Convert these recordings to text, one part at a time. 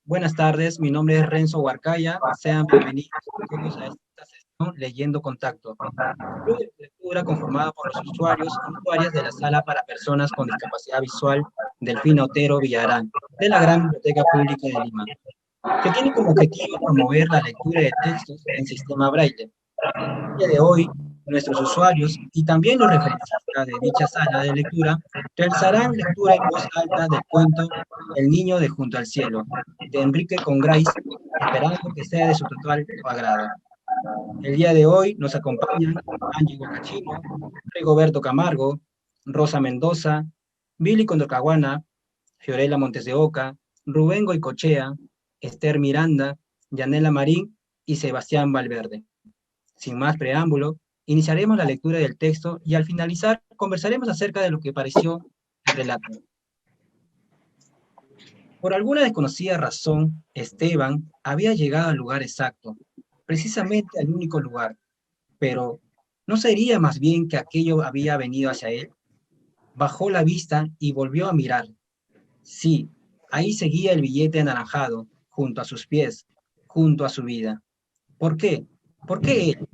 Buenas tardes, mi nombre es Renzo Huarcaya. Sean bienvenidos todos a esta sesión Leyendo Contacto, club de lectura conformado por los usuarios y usuarias de la Sala para Personas con Discapacidad Visual Delfina Otero Villarán, de la Gran Biblioteca Pública de Lima, que tiene como objetivo promover la lectura de textos en sistema Braille. El día de hoy, nuestros usuarios y también los referencistas de dicha sala de lectura realizarán lectura en voz alta del cuento El niño de Junto al Cielo, de Enrique Congraís, esperando que sea de su total agrado. El día de hoy nos acompañan Angie Huacachino, Rigoberto Camargo, Rosa Mendoza, Billy Condorcahuana, Fiorella Montes de Oca, Rubén Goicochea, Esther Miranda, Yanela Marín y Sebastián Valverde. Sin más preámbulo, iniciaremos la lectura del texto y al finalizar conversaremos acerca de lo que pareció el relato. Por alguna desconocida razón, Esteban había llegado al lugar exacto, precisamente al único lugar, pero ¿no sería más bien que aquello había venido hacia él? Bajó la vista y volvió a mirar. Sí, ahí seguía el billete anaranjado, junto a sus pies, junto a su vida. ¿Por qué? ¿Por qué él?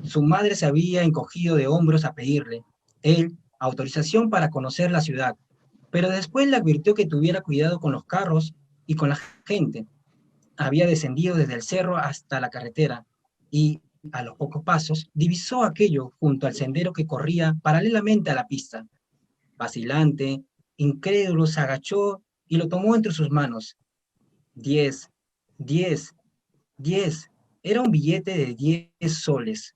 Su madre se había encogido de hombros a pedirle, él, autorización para conocer la ciudad, pero después le advirtió que tuviera cuidado con los carros y con la gente. Había descendido desde el cerro hasta la carretera y, a los pocos pasos, divisó aquello junto al sendero que corría paralelamente a la pista. Vacilante, incrédulo, se agachó y lo tomó entre sus manos. 10, 10, 10. Era un billete de 10 soles.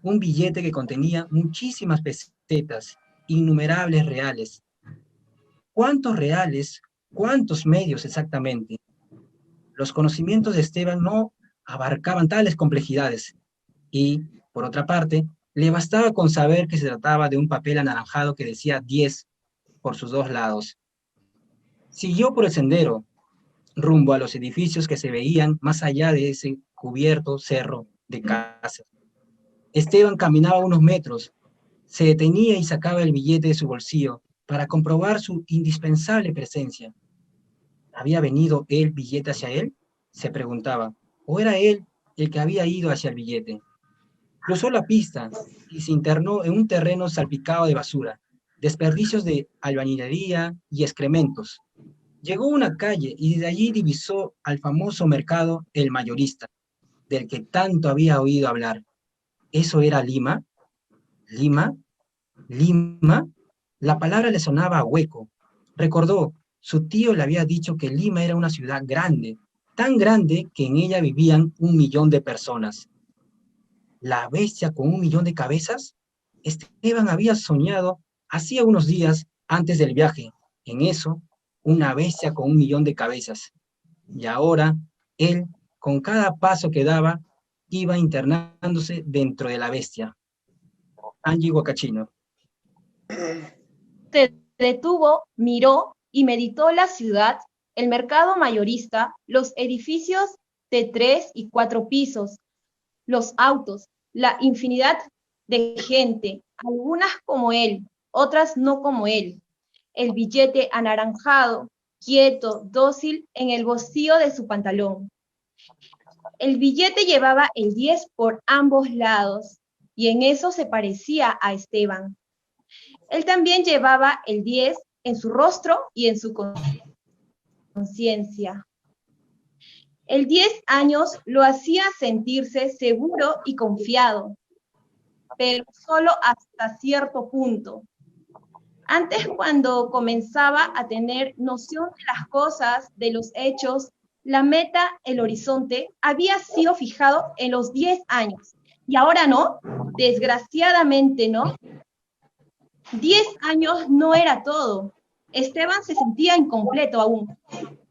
Un billete que contenía muchísimas pesetas, innumerables reales. ¿Cuántos reales? ¿Cuántos medios exactamente? Los conocimientos de Esteban no abarcaban tales complejidades y, por otra parte, le bastaba con saber que se trataba de un papel anaranjado que decía 10 por sus dos lados. Siguió por el sendero, rumbo a los edificios que se veían más allá de ese cubierto cerro de casas. Esteban caminaba unos metros, se detenía y sacaba el billete de su bolsillo para comprobar su indispensable presencia. ¿Había venido el billete hacia él? Se preguntaba. ¿O era él el que había ido hacia el billete? Cruzó la pista y se internó en un terreno salpicado de basura, desperdicios de albañilería y excrementos. Llegó a una calle y desde allí divisó al famoso mercado El Mayorista, del que tanto había oído hablar. ¿Eso era Lima? ¿Lima? ¿Lima? La palabra le sonaba a hueco. Recordó, su tío le había dicho que Lima era una ciudad grande, tan grande que en ella vivían 1 millón de personas. ¿La bestia con 1 millón de cabezas? Esteban había soñado hacía unos días antes del viaje, en eso, una bestia con 1 millón de cabezas. Y ahora, él, con cada paso que daba, iba internándose dentro de la bestia. Angie Huacachino. Se detuvo, miró y meditó la ciudad, el mercado mayorista, los edificios de 3 y 4 pisos, los autos, la infinidad de gente, algunas como él, otras no como él. El billete anaranjado, quieto, dócil en el bolsillo de su pantalón. El billete llevaba el 10 por ambos lados y en eso se parecía a Esteban. Él también llevaba el 10 en su rostro y en su conciencia. El 10 años lo hacía sentirse seguro y confiado, pero solo hasta cierto punto. Antes, cuando comenzaba a tener noción de las cosas, de los hechos, la meta, el horizonte, había sido fijado en los 10 años. Y ahora no, desgraciadamente no. 10 años no era todo. Esteban se sentía incompleto aún.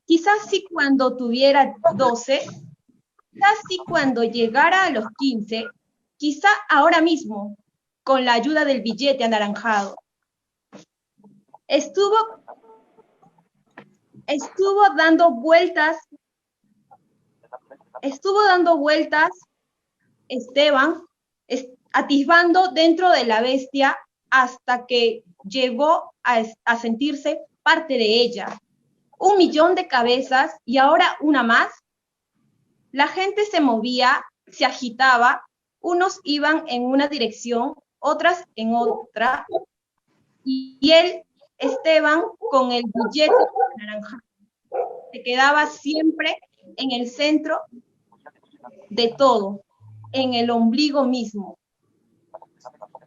Quizás sí cuando tuviera 12, quizás sí cuando llegara a los 15, quizá ahora mismo, con la ayuda del billete anaranjado. Estuvo dando vueltas Esteban, atisbando dentro de la bestia hasta que llegó a sentirse parte de ella, 1.000.000 de cabezas y ahora una más. La gente se movía, se agitaba, unos iban en una dirección, otras en otra, y él, Esteban, con el billete anaranjado, se quedaba siempre en el centro de todo, en el ombligo mismo.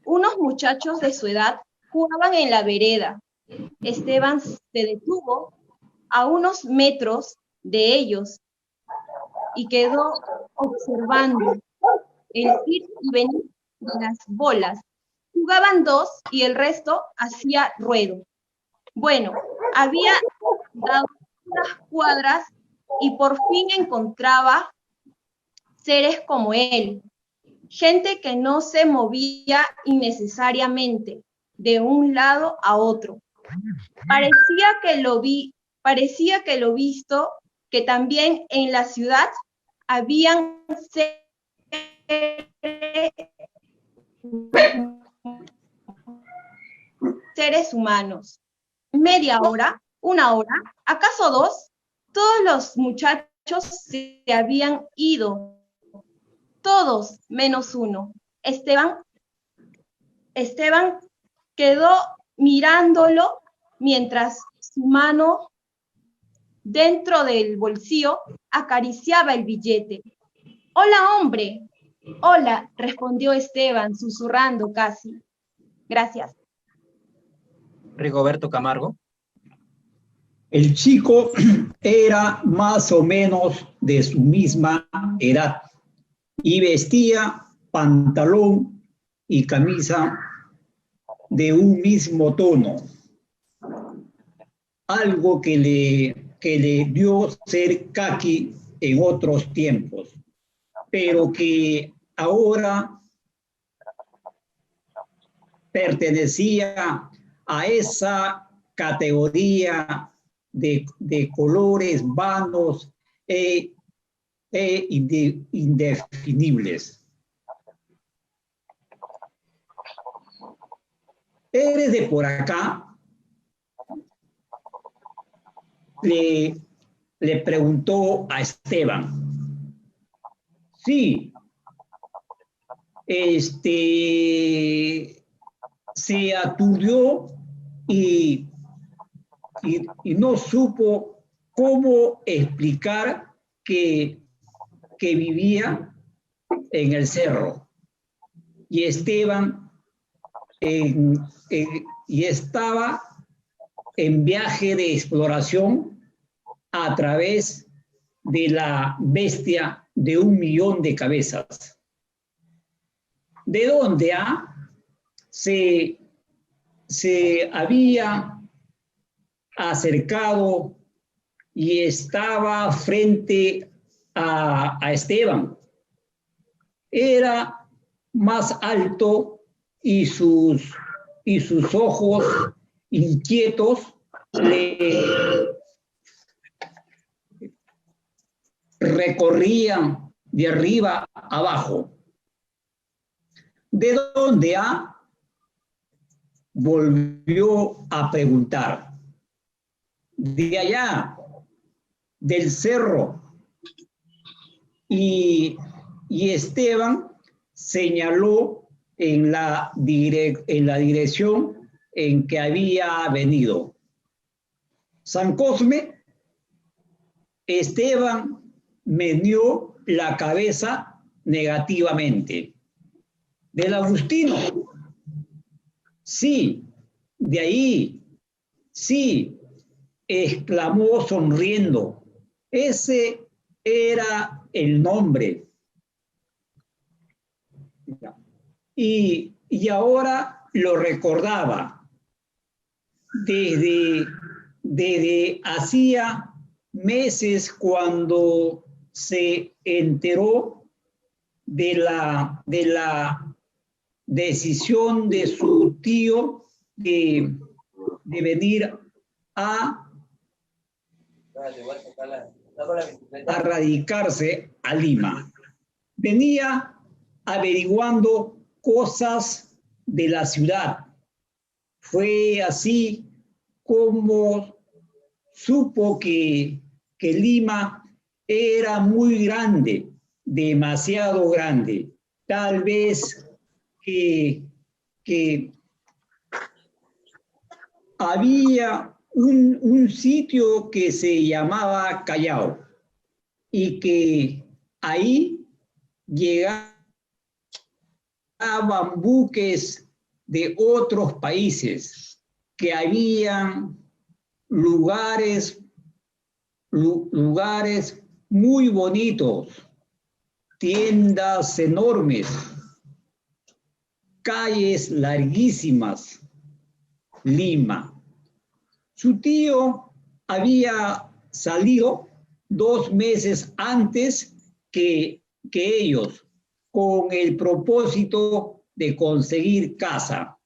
Unos muchachos de su edad jugaban en la vereda. Esteban se detuvo a unos metros de ellos y quedó observando el ir y venir de las bolas. Jugaban dos y el resto hacía ruedo. Bueno, había dado unas cuadras y por fin encontraba seres como él, gente que no se movía innecesariamente de un lado a otro. Parecía que lo visto, que también en la ciudad habían seres humanos. Media hora, una hora, ¿acaso dos? Todos los muchachos se habían ido, todos menos uno. Esteban quedó mirándolo mientras su mano dentro del bolsillo acariciaba el billete. «Hola, hombre». «Hola», respondió Esteban, susurrando casi. «Gracias». Rigoberto Camargo. El chico era más o menos de su misma edad y vestía pantalón y camisa de un mismo tono, algo que le dio ser caqui en otros tiempos, pero que ahora pertenecía a esa categoría de colores vanos e indefinibles. ¿Eres de por acá?, le preguntó a Esteban. Sí. Se aturdió y no supo cómo explicar que vivía en el cerro. Y Esteban y estaba en viaje de exploración a través de la bestia de 1.000.000 de cabezas. ¿De dónde se había acercado y estaba frente a Esteban? Era más alto y sus ojos inquietos le recorrían de arriba a abajo. ¿De dónde volvió a preguntar? De allá, del cerro. Y Esteban señaló en la dirección en que había venido. San Cosme. Esteban meneó la cabeza negativamente. ¿Del Agustino? Sí, de ahí. Sí, exclamó sonriendo. Ese era el nombre. Y ahora lo recordaba. Desde hacía meses, cuando se enteró de la decisión de su tío de venir a radicarse a Lima. Venía averiguando cosas de la ciudad. Fue así como supo que Lima era muy grande, demasiado grande. Tal vez que había un sitio que se llamaba Callao y que ahí llegaban buques de otros países, que habían lugares muy bonitos, tiendas enormes, calles larguísimas, Lima. Su tío había salido 2 meses antes que ellos, con el propósito de conseguir casa.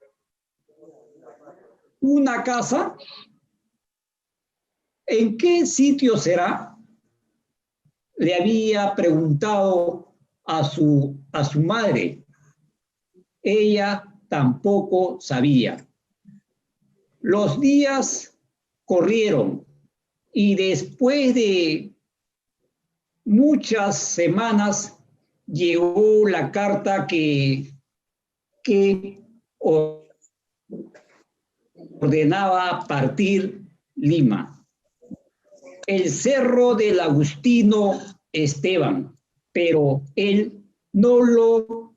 Una casa, ¿en qué sitio será? Le había preguntado a su madre. Ella tampoco sabía. Los días corrieron y después de muchas semanas llegó la carta que ordenaba partir Lima. El cerro del Agustino Esteban, pero él no lo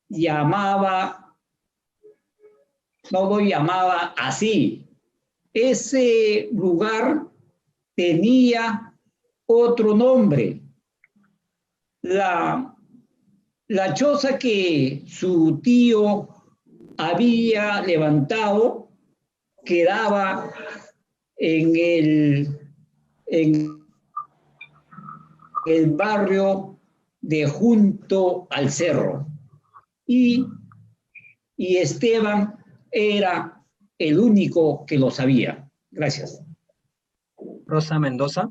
llamaba así. Ese lugar tenía otro nombre. La choza que su tío había levantado quedaba en el barrio de junto al cerro. Y Esteban era el único que lo sabía. Gracias. Rosa Mendoza.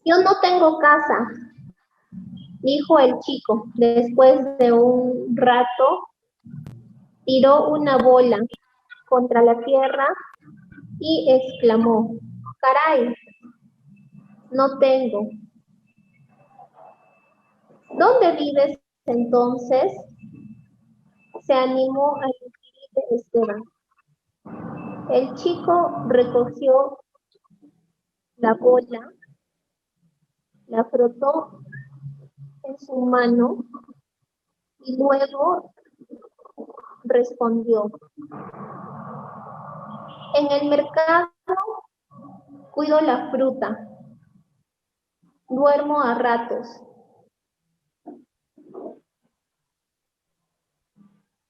Yo no tengo casa, dijo el chico. Después de un rato, tiró una bola contra la tierra y exclamó: ¡Caray! No tengo. ¿Dónde vives entonces? Se animó a decirle Esteban. El chico recogió la bola, la frotó en su mano y luego respondió: en el mercado cuido la fruta, duermo a ratos.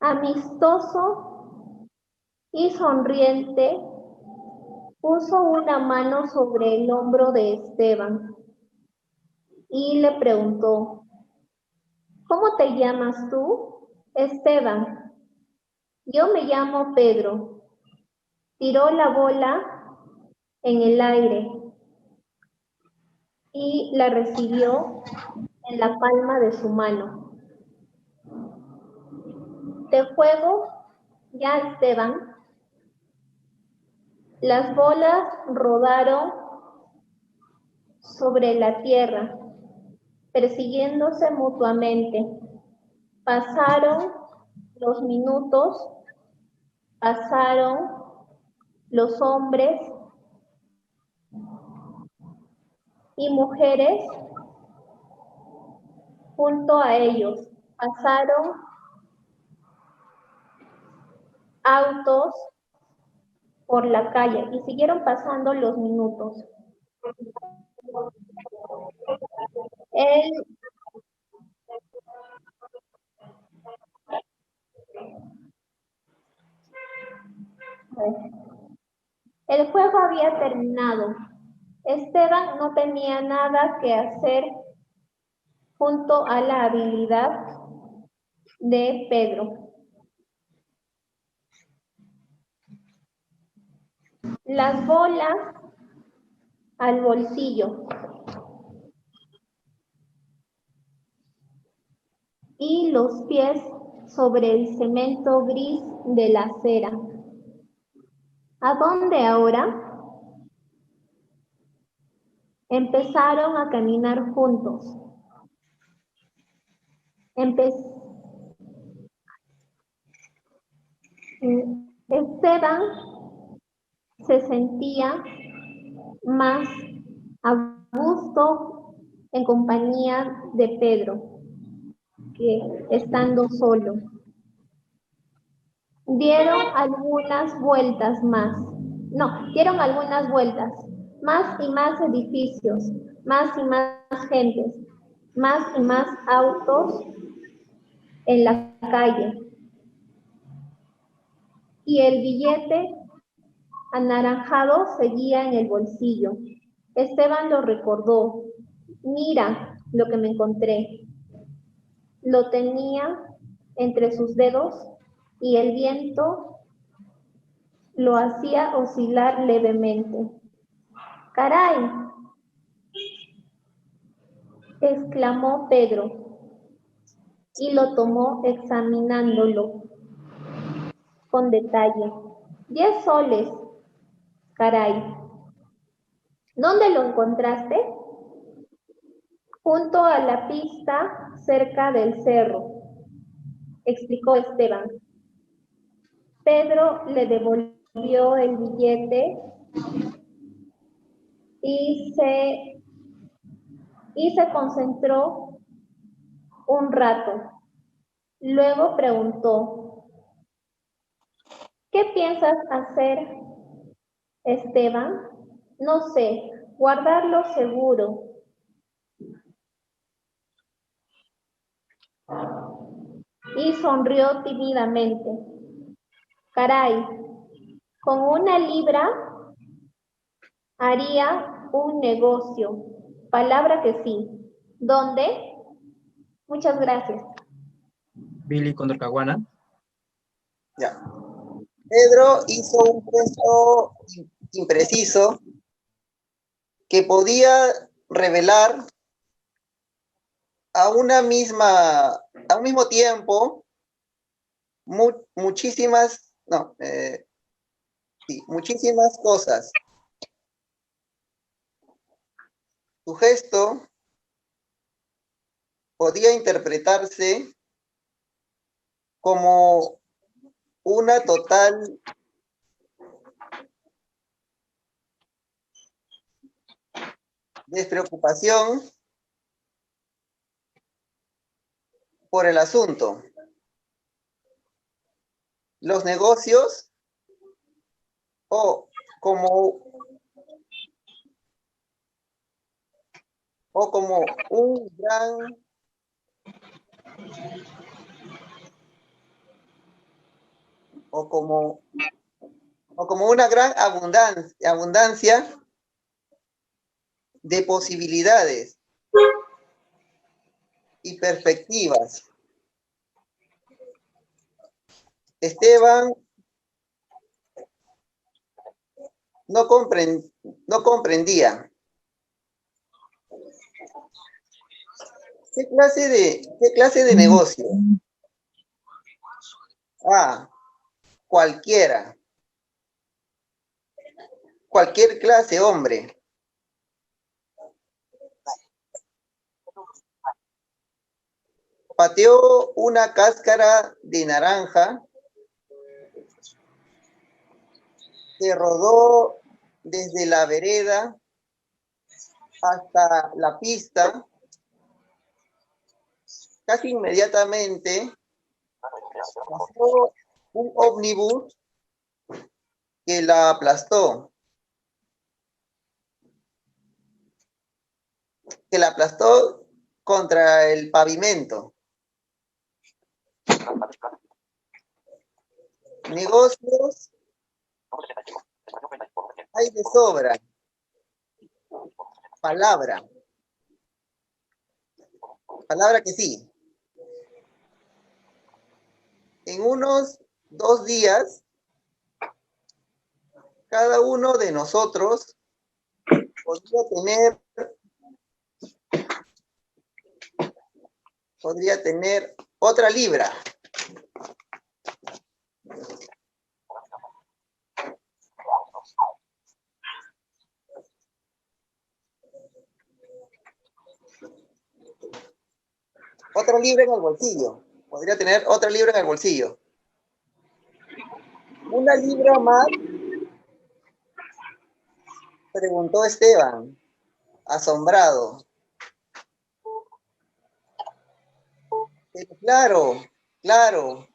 Amistoso y sonriente, puso una mano sobre el hombro de Esteban y le preguntó: ¿cómo te llamas tú? Esteban. Yo me llamo Pedro. Tiró la bola en el aire y la recibió en la palma de su mano. ¿Te juego ya, Esteban? Las bolas rodaron sobre la tierra, persiguiéndose mutuamente. Pasaron los minutos, pasaron los hombres y mujeres junto a ellos. Pasaron autos por la calle y siguieron pasando los minutos. El juego había terminado. Esteban no tenía nada que hacer junto a la habilidad de Pedro. Las bolas al bolsillo y los pies sobre el cemento gris de la acera. ¿A dónde ahora? Empezaron a caminar juntos. Esteban se sentía más a gusto en compañía de Pedro que estando solo. Dieron algunas vueltas, más y más edificios, más y más gentes, más y más autos en la calle. Y el billete anaranjado seguía en el bolsillo. Esteban lo recordó. Mira lo que me encontré. Lo tenía entre sus dedos y el viento lo hacía oscilar levemente. ¡Caray!, exclamó Pedro y lo tomó examinándolo con detalle. 10 soles, caray. ¿Dónde lo encontraste? Junto a la pista, cerca del cerro, explicó Esteban. Pedro le devolvió el billete y se concentró un rato. Luego preguntó: ¿qué piensas hacer, Esteban? No sé, guardarlo seguro. Y sonrió tímidamente. Caray, con 1 libra haría un negocio. Palabra que sí. ¿Dónde? Muchas gracias. Billy Condorcaguana. Ya. Pedro hizo un gesto impreciso que podía revelar a un mismo tiempo muchísimas cosas. Su gesto podía interpretarse como una total despreocupación por el asunto. Los negocios, o como un gran como una gran abundancia de posibilidades y perspectivas. Esteban no comprendía qué clase de negocio. Cualquier clase, hombre. Pateó una cáscara de naranja, se rodó desde la vereda hasta la pista. Casi inmediatamente pasó un ómnibus que la aplastó. Contra el pavimento. Negocios hay de sobra. Palabra que sí. En unos 2 días, cada uno de nosotros podría tener otra libra. otra libra en el bolsillo. Podría tener otra libra en el bolsillo. ¿Una libra más? Preguntó Esteban, asombrado. Claro, claro,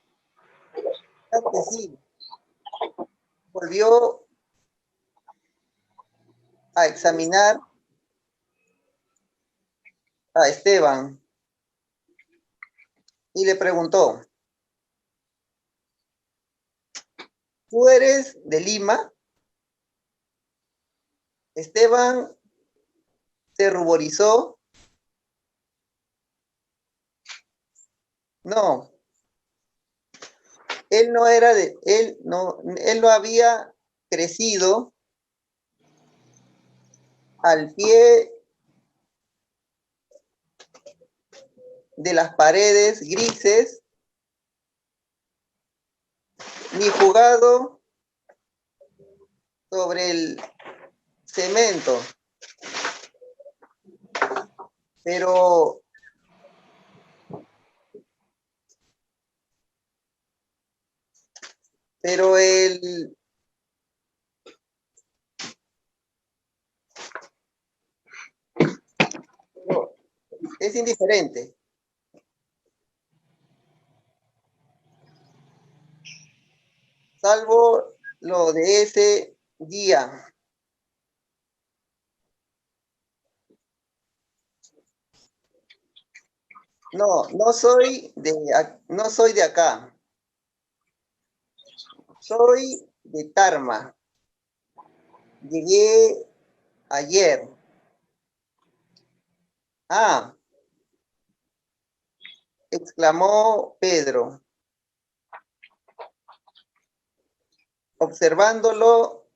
claro que sí. Volvió a examinar a Esteban y le preguntó, ¿tú eres de Lima? Esteban se ruborizó. No, él no había crecido al pie de las paredes grises, ni jugado sobre el cemento, pero él es indiferente. Salvo lo de ese día. No soy de acá. Soy de Tarma. Llegué ayer. Ah, exclamó Pedro, observándolo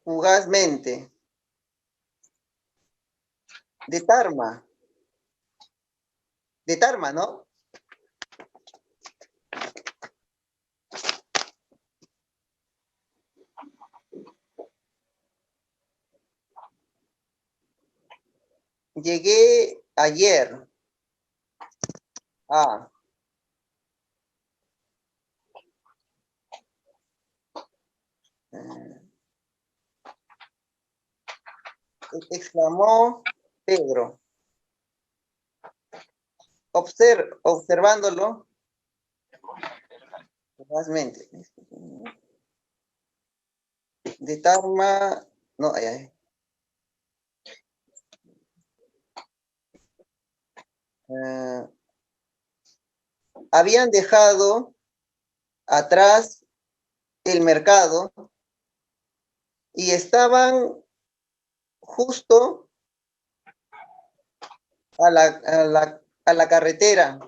fugazmente. De Tarma, ¿no? Llegué ayer. Ah. Exclamó Pedro, observándolo fugazmente. De Tarma, no, habían dejado atrás el mercado y estaban justo a la carretera.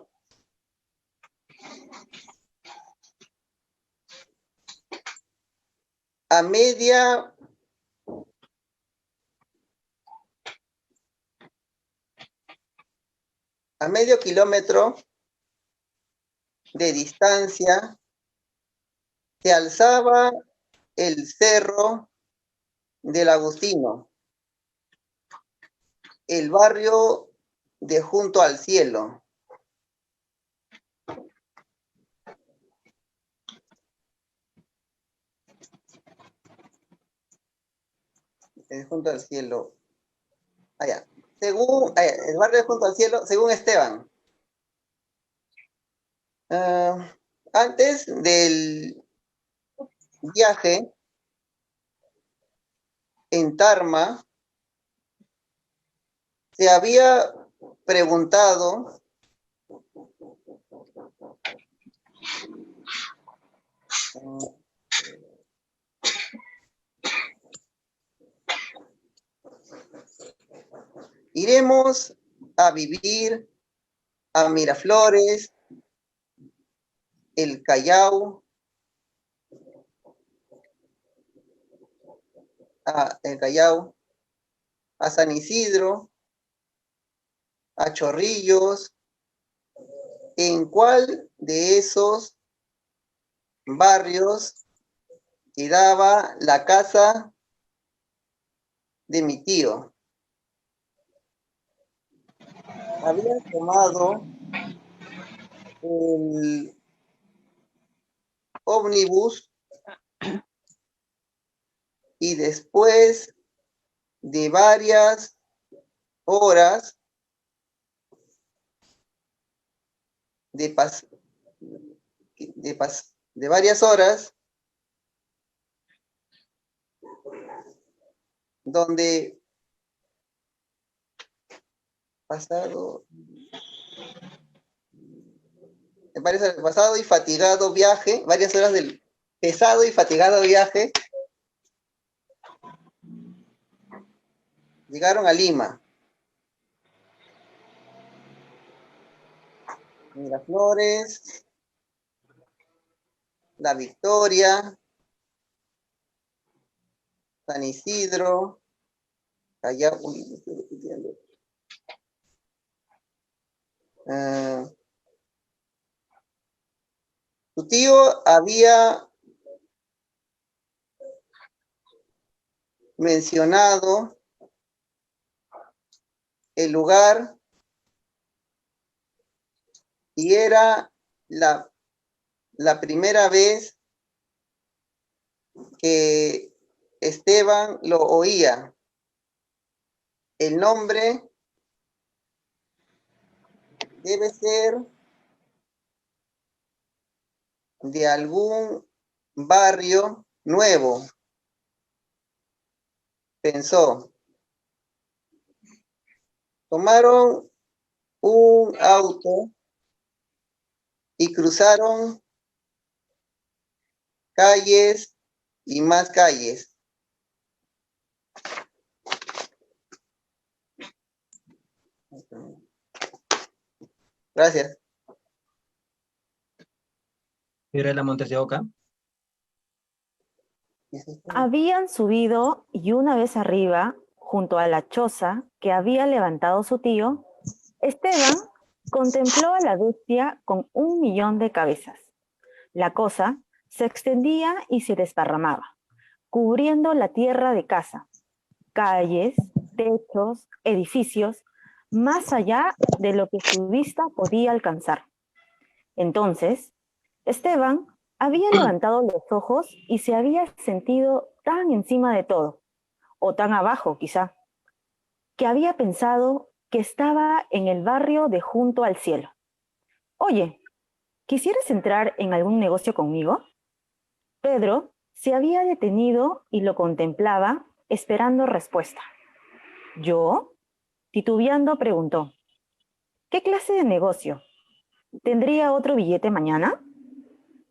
A medio kilómetro de distancia se alzaba el cerro del Agustino, el barrio de Junto al Cielo. Junto al Cielo. Allá. Según el barrio de Junto al Cielo, según Esteban. Antes del viaje en Tarma, se había preguntado ¿iremos a vivir a Miraflores, el Callao, a San Isidro, a Chorrillos? ¿En cuál de esos barrios quedaba la casa de mi tío? habían tomado el ómnibus y después de varias horas de varias horas donde pasado y fatigado viaje, varias horas del pesado y fatigado viaje, llegaron a Lima. Miraflores, La Victoria, San Isidro, Callao, estoy repitiendo. Tu tío había mencionado el lugar y era la primera vez que Esteban lo oía. El nombre debe ser de algún barrio nuevo, pensó. Tomaron un auto y cruzaron calles y más calles. Gracias. Fiorella Montes de Oca. Habían subido y una vez arriba, junto a la choza que había levantado su tío, Esteban contempló a la bestia con 1.000.000 de cabezas. La cosa se extendía y se desparramaba, cubriendo la tierra de casa, calles, techos, edificios, más allá de lo que su vista podía alcanzar. Entonces, Esteban había levantado los ojos y se había sentido tan encima de todo, o tan abajo quizá, que había pensado que estaba en el barrio de junto al cielo. Oye, ¿quisieras entrar en algún negocio conmigo? Pedro se había detenido y lo contemplaba esperando respuesta. ¿Yo? Titubeando preguntó, ¿qué clase de negocio? ¿Tendría otro billete mañana?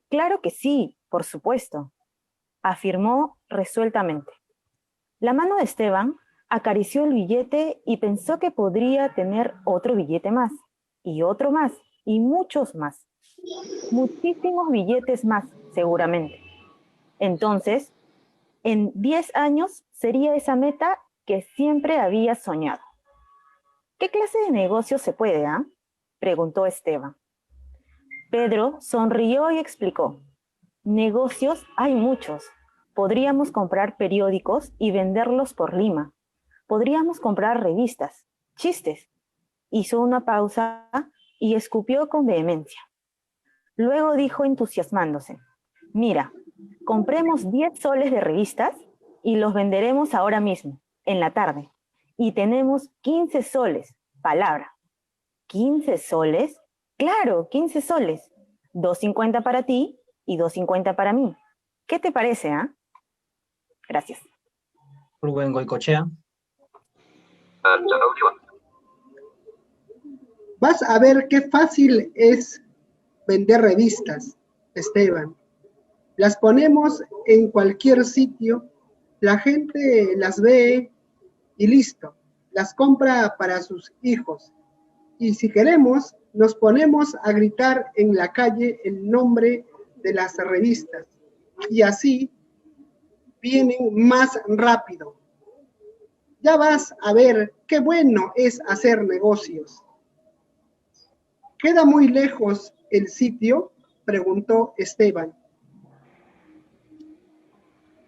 Claro que sí, por supuesto, afirmó resueltamente. La mano de Esteban acarició el billete y pensó que podría tener otro billete más, y muchos más. Muchísimos billetes más, seguramente. Entonces, en 10 años sería esa meta que siempre había soñado. ¿Qué clase de negocio se puede, ah? Preguntó Esteban. Pedro sonrió y explicó. Negocios hay muchos. Podríamos comprar periódicos y venderlos por Lima. Podríamos comprar revistas, chistes. Hizo una pausa y escupió con vehemencia. Luego dijo entusiasmándose, mira, compremos 10 soles de revistas y los venderemos ahora mismo, en la tarde. Y tenemos 15 soles, palabra. ¿15 soles? Claro, 15 soles. 2.50 para ti y 2.50 para mí. ¿Qué te parece, ah? Gracias. Rubén Goicochea. Vas a ver qué fácil es vender revistas, Esteban. Las ponemos en cualquier sitio, la gente las ve y listo. Las compra para sus hijos. Y si queremos, nos ponemos a gritar en la calle el nombre de las revistas. Y así vienen más rápido. Ya vas a ver qué bueno es hacer negocios. ¿Queda muy lejos el sitio?, preguntó Esteban,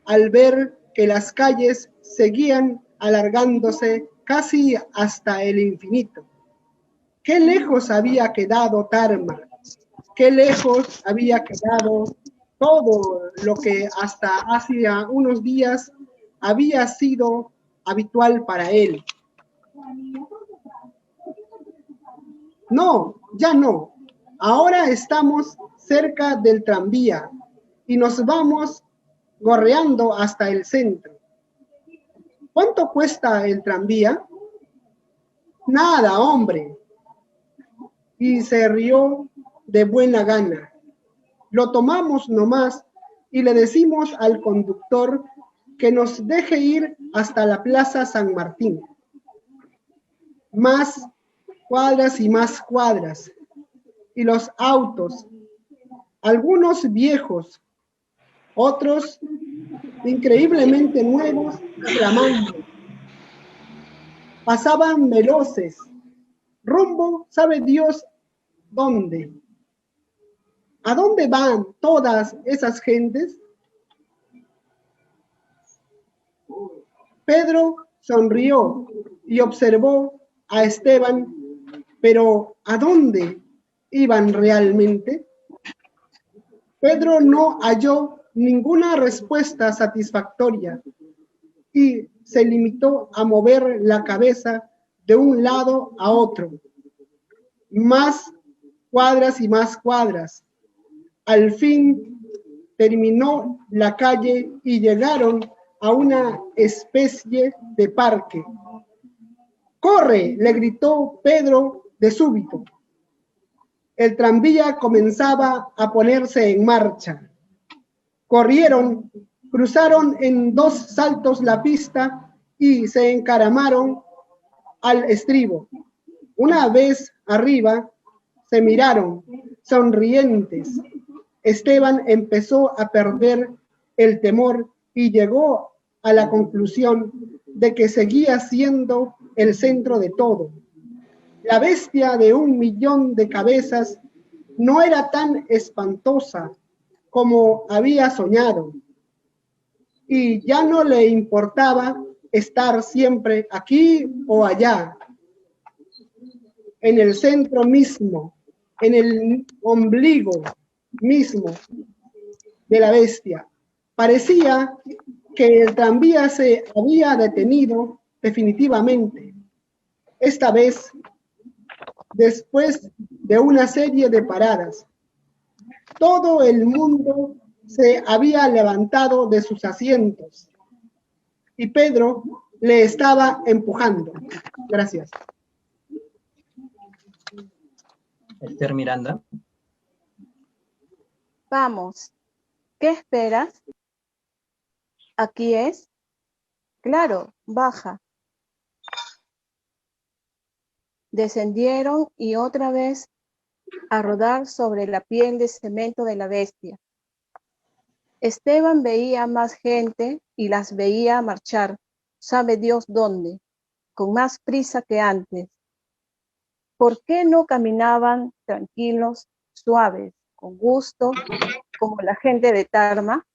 al ver que las calles seguían alargándose casi hasta el infinito. Qué lejos había quedado Tarma, qué lejos había quedado todo lo que hasta hace unos días había sido habitual para él. No, ya no. Ahora estamos cerca del tranvía y nos vamos gorreando hasta el centro. ¿Cuánto cuesta el tranvía? Nada, hombre. Y se rió de buena gana. Lo tomamos nomás y le decimos al conductor que nos deje ir hasta la Plaza San Martín. Más cuadras y más cuadras. Y los autos, algunos viejos, otros increíblemente nuevos y flamantes, pasaban veloces, rumbo, sabe Dios dónde. ¿A dónde van todas esas gentes? Pedro sonrió y observó a Esteban, pero ¿a dónde iban realmente? Pedro no halló ninguna respuesta satisfactoria y se limitó a mover la cabeza de un lado a otro. Más cuadras y más cuadras. Al fin terminó la calle y llegaron a una especie de parque. ¡Corre!, le gritó Pedro de súbito. El tranvía comenzaba a ponerse en marcha. Corrieron, cruzaron en 2 saltos la pista y se encaramaron al estribo. Una vez arriba, se miraron, sonrientes. Esteban empezó a perder el temor y llegó a la conclusión de que seguía siendo el centro de todo. La bestia de 1.000.000 de cabezas no era tan espantosa como había soñado, y ya no le importaba estar siempre aquí o allá, en el centro mismo, en el ombligo mismo de la bestia. Parecía que el tranvía se había detenido definitivamente. Esta vez, después de una serie de paradas, todo el mundo se había levantado de sus asientos y Pedro le estaba empujando. Gracias. Esther Miranda. Vamos, ¿qué esperas? ¿Aquí es? Claro, baja. Descendieron y otra vez a rodar sobre la piel de cemento de la bestia. Esteban veía más gente y las veía marchar, sabe Dios dónde, con más prisa que antes. ¿Por qué no caminaban tranquilos, suaves, con gusto, como la gente de Tarma?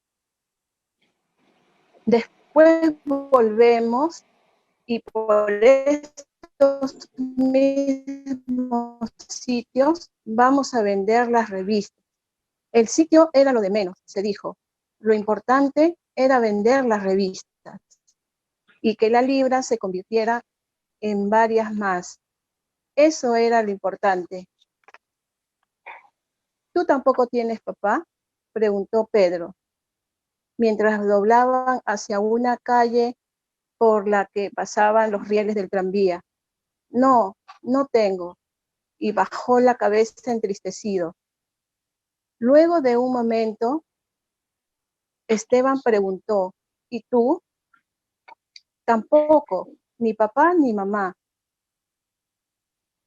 Después volvemos y por estos mismos sitios vamos a vender las revistas. El sitio era lo de menos, se dijo. Lo importante era vender las revistas y que la libra se convirtiera en varias más. Eso era lo importante. ¿Tú tampoco tienes papá?, preguntó Pedro, mientras doblaban hacia una calle por la que pasaban los rieles del tranvía. No, no tengo, y bajó la cabeza entristecido. Luego de un momento, Esteban preguntó, ¿y tú? Tampoco, ni papá ni mamá.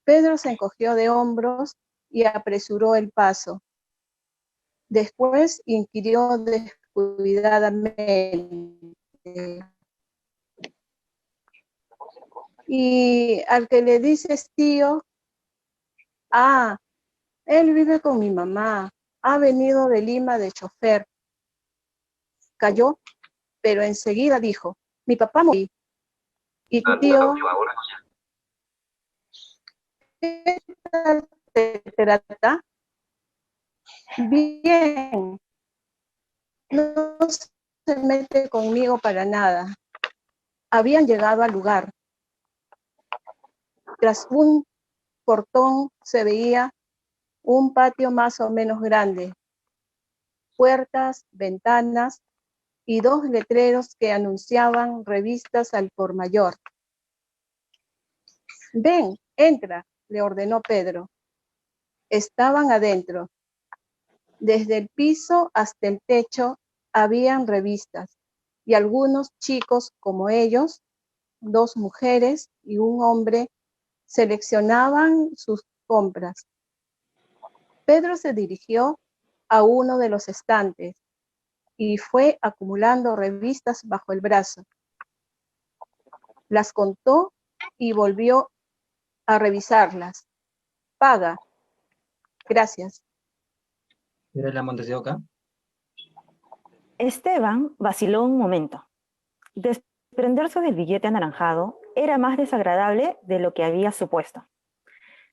Pedro se encogió de hombros y apresuró el paso. Después inquirió descuidadamente. Y al que le dices tío, ah, él vive con mi mamá, ha venido de Lima de chofer. Calló, pero enseguida dijo, mi papá murió. Y tu tío, ¿qué tal te trata? Bien, no se mete conmigo para nada. Habían llegado al lugar. Tras un portón se veía un patio más o menos grande, puertas, ventanas y dos letreros que anunciaban revistas al por mayor. Ven, entra, le ordenó Pedro. Estaban adentro. Desde el piso hasta el techo habían revistas y algunos chicos como ellos, dos mujeres y un hombre, seleccionaban sus compras. Pedro se dirigió a uno de los estantes y fue acumulando revistas bajo el brazo. Las contó y volvió a revisarlas. Paga. Gracias. ¿Era la Montes de Oca? Esteban vaciló un momento. Desprenderse del billete anaranjado era más desagradable de lo que había supuesto.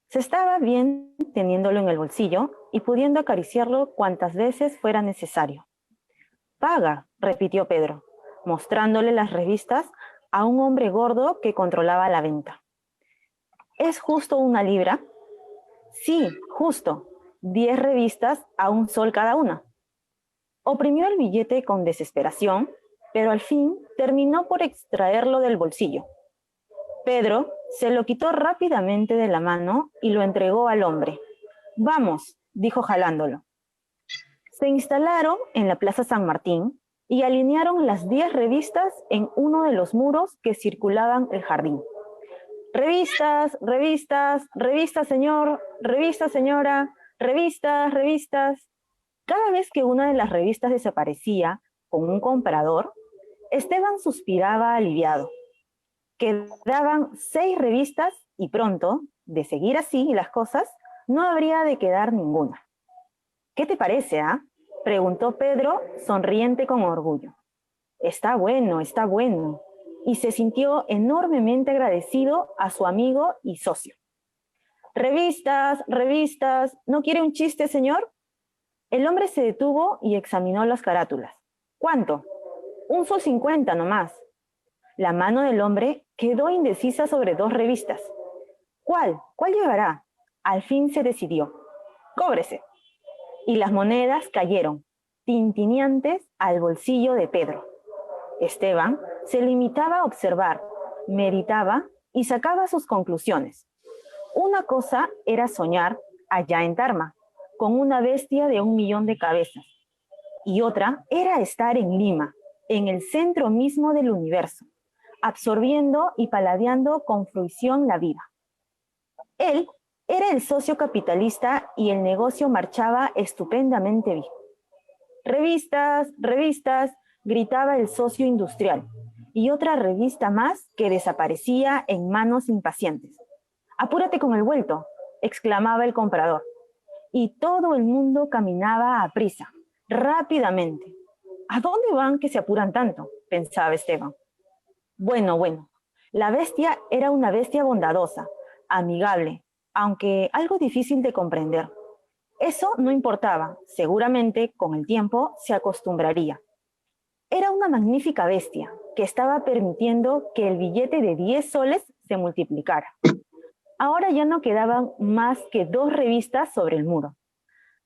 Se estaba bien teniéndolo en el bolsillo y pudiendo acariciarlo cuantas veces fuera necesario. Paga, repitió Pedro, mostrándole las revistas a un hombre gordo que controlaba la venta. ¿Es justo 1 libra? Sí, justo. 10 revistas a 1 sol cada una. Oprimió el billete con desesperación, pero al fin terminó por extraerlo del bolsillo. Pedro se lo quitó rápidamente de la mano y lo entregó al hombre. Vamos, dijo jalándolo. Se instalaron en la Plaza San Martín y alinearon las 10 revistas en uno de los muros que circulaban el jardín. Revistas, revistas, revistas señor, revistas señora, revistas, revistas. Cada vez que una de las revistas desaparecía con un comprador, Esteban suspiraba aliviado. Quedaban 6 revistas y pronto, de seguir así las cosas, no habría de quedar ninguna. ¿Qué te parece, ah? Preguntó Pedro, sonriente con orgullo. Está bueno, está bueno. Y se sintió enormemente agradecido a su amigo y socio. Revistas, revistas, ¿no quiere un chiste, señor? El hombre se detuvo y examinó las carátulas. ¿Cuánto? 1 sol 50 nomás. La mano del hombre quedó indecisa sobre 2 revistas. ¿Cuál? ¿Cuál llevará? Al fin se decidió. Cóbrese. Y las monedas cayeron, tintineantes, al bolsillo de Pedro. Esteban se limitaba a observar, meditaba y sacaba sus conclusiones. Una cosa era soñar allá en Tarma, con una bestia de 1 millón de cabezas, y otra era estar en Lima, en el centro mismo del universo, absorbiendo y paladeando con fruición la vida. Él era el socio capitalista y el negocio marchaba estupendamente bien. Revistas, revistas, gritaba el socio industrial, y otra revista más que desaparecía en manos impacientes. Apúrate con el vuelto, exclamaba el comprador. Y todo el mundo caminaba a prisa, rápidamente. ¿A dónde van que se apuran tanto?, pensaba Esteban. Bueno, la bestia era una bestia bondadosa, amigable, aunque algo difícil de comprender. Eso no importaba, seguramente con el tiempo se acostumbraría. Era una magnífica bestia que estaba permitiendo que el billete de 10 soles se multiplicara. Ahora ya no quedaban más que 2 revistas sobre el muro.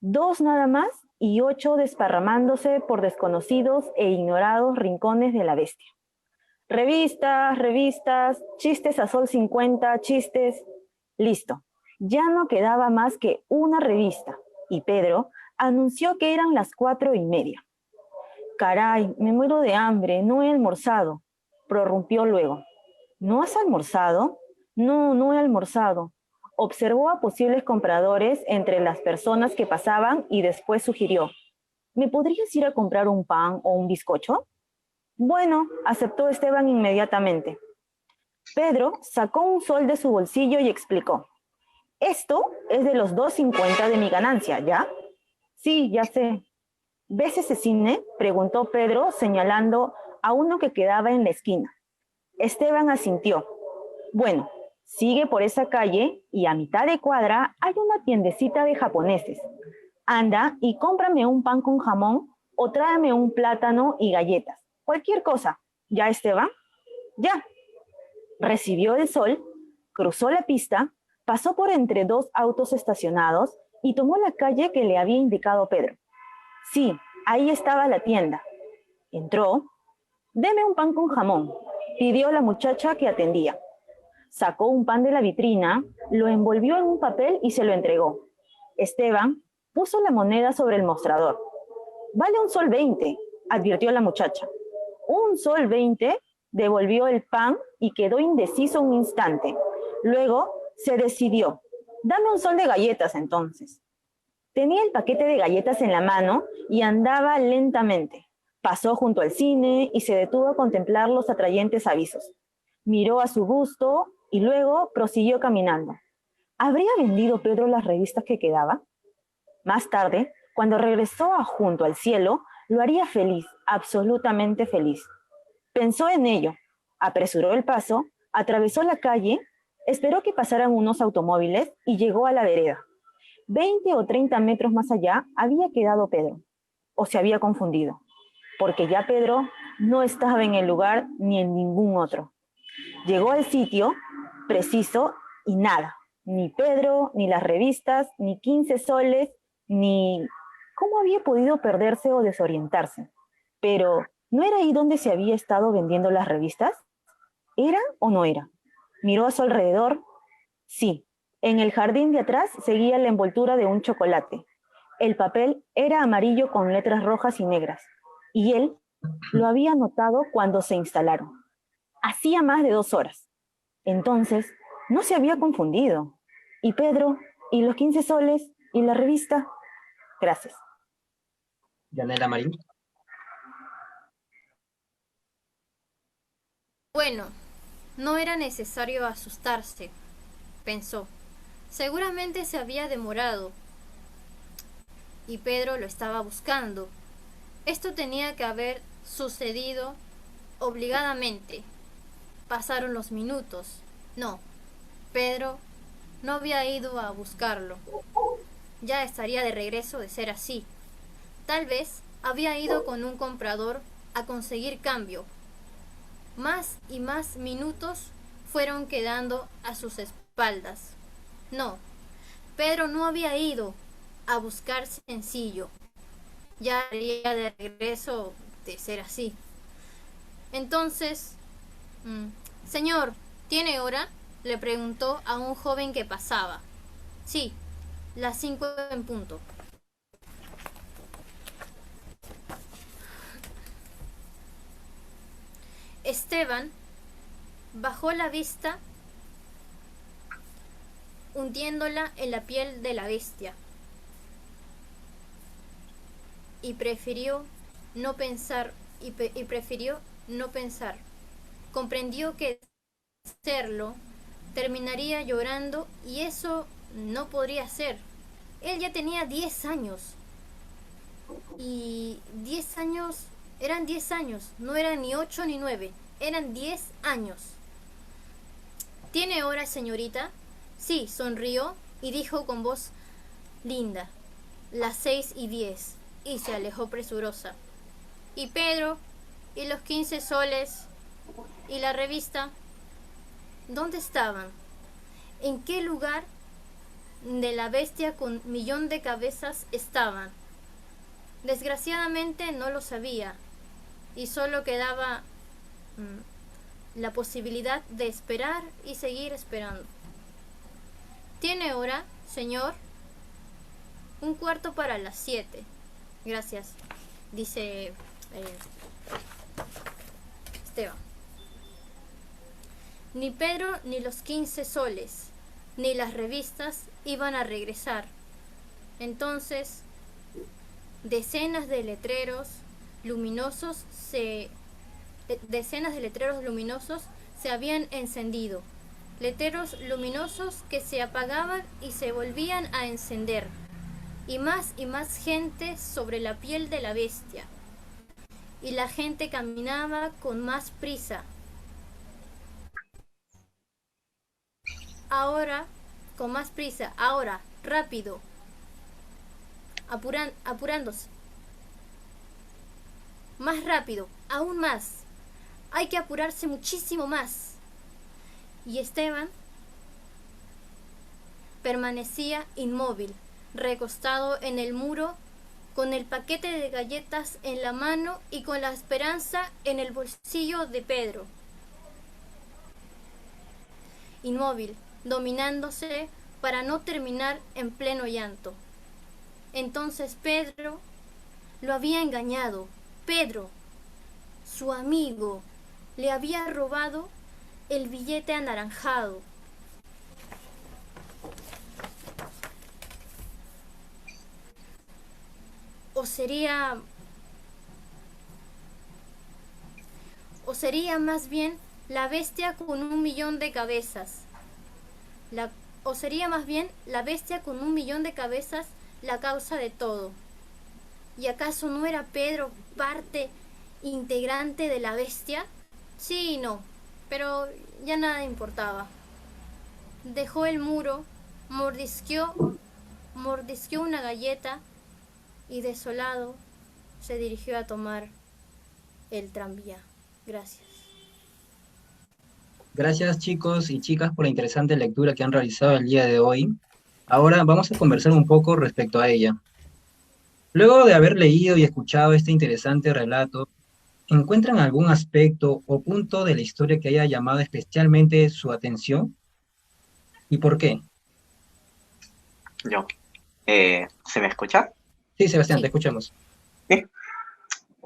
2 nada más y 8 desparramándose por desconocidos e ignorados rincones de la bestia. Revistas, revistas, chistes a sol 50, chistes. Listo. Ya no quedaba más que una revista y Pedro anunció que eran las 4:30. Caray, me muero de hambre, no he almorzado, prorrumpió luego. ¿No has almorzado? No he almorzado. Observó a posibles compradores entre las personas que pasaban y después sugirió, ¿me podrías ir a comprar un pan o un bizcocho? Bueno, aceptó Esteban inmediatamente. Pedro sacó 1 sol de su bolsillo y explicó, esto es de los 2.50 de mi ganancia, ¿ya? Sí, ya sé. ¿Ves ese cine?, preguntó Pedro señalando a uno que quedaba en la esquina. Esteban asintió. Bueno, Sigue por esa calle y a mitad de cuadra hay una tiendecita de japoneses. Anda y cómprame un pan con jamón o tráeme un plátano y galletas. Cualquier cosa. ¿Ya, Esteban? Ya. Recibió el sol, cruzó la pista, pasó por entre dos autos estacionados y tomó la calle que le había indicado Pedro. Sí, ahí estaba la tienda. Entró. Deme un pan con jamón, pidió la muchacha que atendía. Sacó un pan de la vitrina, lo envolvió en un papel y se lo entregó. Esteban puso la moneda sobre el mostrador. Vale 1,20 sol, advirtió la muchacha. 1,20 sol, devolvió el pan y quedó indeciso un instante. Luego se decidió. Dame 1 sol de galletas entonces. Tenía el paquete de galletas en la mano y andaba lentamente. Pasó junto al cine y se detuvo a contemplar los atrayentes avisos. Miró a su gusto y luego prosiguió caminando. ¿Habría vendido Pedro las revistas que quedaba? Más tarde, cuando regresó a Junto al Cielo, lo haría feliz, absolutamente feliz. Pensó en ello, apresuró el paso, atravesó la calle, esperó que pasaran unos automóviles y llegó a la vereda. 20 o 30 metros más allá había quedado Pedro, o se había confundido, porque ya Pedro no estaba en el lugar ni en ningún otro. Llegó al sitio preciso y nada, ni Pedro, ni las revistas, ni 15 soles, ni... ¿Cómo había podido perderse o desorientarse? Pero, ¿no era ahí donde se había estado vendiendo las revistas? ¿Era o no era? Miró a su alrededor. Sí, en el jardín de atrás seguía la envoltura de un chocolate. El papel era amarillo con letras rojas y negras, y él lo había notado cuando se instalaron. Hacía más de 2 horas. Entonces, no se había confundido. ¿Y Pedro? ¿Y los 15 soles? ¿Y la revista? Gracias. Yanela Marín. Bueno, no era necesario asustarse, pensó. Seguramente se había demorado y Pedro lo estaba buscando. Esto tenía que haber sucedido obligadamente. Pasaron los minutos. No, Pedro no había ido a buscarlo. Ya estaría de regreso de ser así. Tal vez había ido con un comprador a conseguir cambio. Más y más minutos fueron quedando a sus espaldas. No, Pedro no había ido a buscar sencillo. Ya estaría de regreso de ser así. Entonces, señor, ¿tiene hora?, le preguntó a un joven que pasaba. Sí, las 5 en punto. Esteban bajó la vista, hundiéndola en la piel de la bestia, y prefirió no pensar. Comprendió que hacerlo terminaría llorando y eso no podría ser. Él ya tenía 10 años. Y 10 años eran 10 años, no eran ni 8 ni 9, eran 10 años. ¿Tiene hora, señorita? Sí, sonrió y dijo con voz linda, las 6:10, y se alejó presurosa. ¿Y Pedro? ¿Y los 15 soles? ¿Y la revista? ¿Dónde estaban? ¿En qué lugar de la bestia con 1.000.000 de cabezas estaban? Desgraciadamente no lo sabía, y solo quedaba la posibilidad de esperar y seguir esperando. ¿Tiene hora, señor? 7:15. Gracias, dice Esteban. Ni Pedro ni los 15 soles, ni las revistas iban a regresar. Entonces, decenas de letreros luminosos se habían encendido. Letreros luminosos que se apagaban y se volvían a encender. Y más gente sobre la piel de la bestia. Y la gente caminaba con más prisa. ahora, con más prisa, ahora, rápido, apurándose. Más rápido, aún más. Hay que apurarse muchísimo más. Y Esteban permanecía inmóvil, recostado en el muro, con el paquete de galletas en la mano y con la esperanza en el bolsillo de Pedro. Inmóvil, dominándose para no terminar en pleno llanto. Entonces Pedro lo había engañado. Pedro, su amigo, le había robado el billete anaranjado. O sería más bien la bestia con 1.000.000 de cabezas. O sería más bien la bestia con 1.000.000 de cabezas la causa de todo. ¿Y acaso no era Pedro parte integrante de la bestia? Sí y no, pero ya nada importaba. Dejó el muro, mordisqueó una galleta y desolado se dirigió a tomar el tranvía. Gracias. Gracias chicos y chicas por la interesante lectura que han realizado el día de hoy. Ahora vamos a conversar un poco respecto a ella. Luego de haber leído y escuchado este interesante relato, ¿encuentran algún aspecto o punto de la historia que haya llamado especialmente su atención? ¿Y por qué? Yo. ¿Se me escucha? Sí, Sebastián, Sí. te escuchamos. ¿Sí?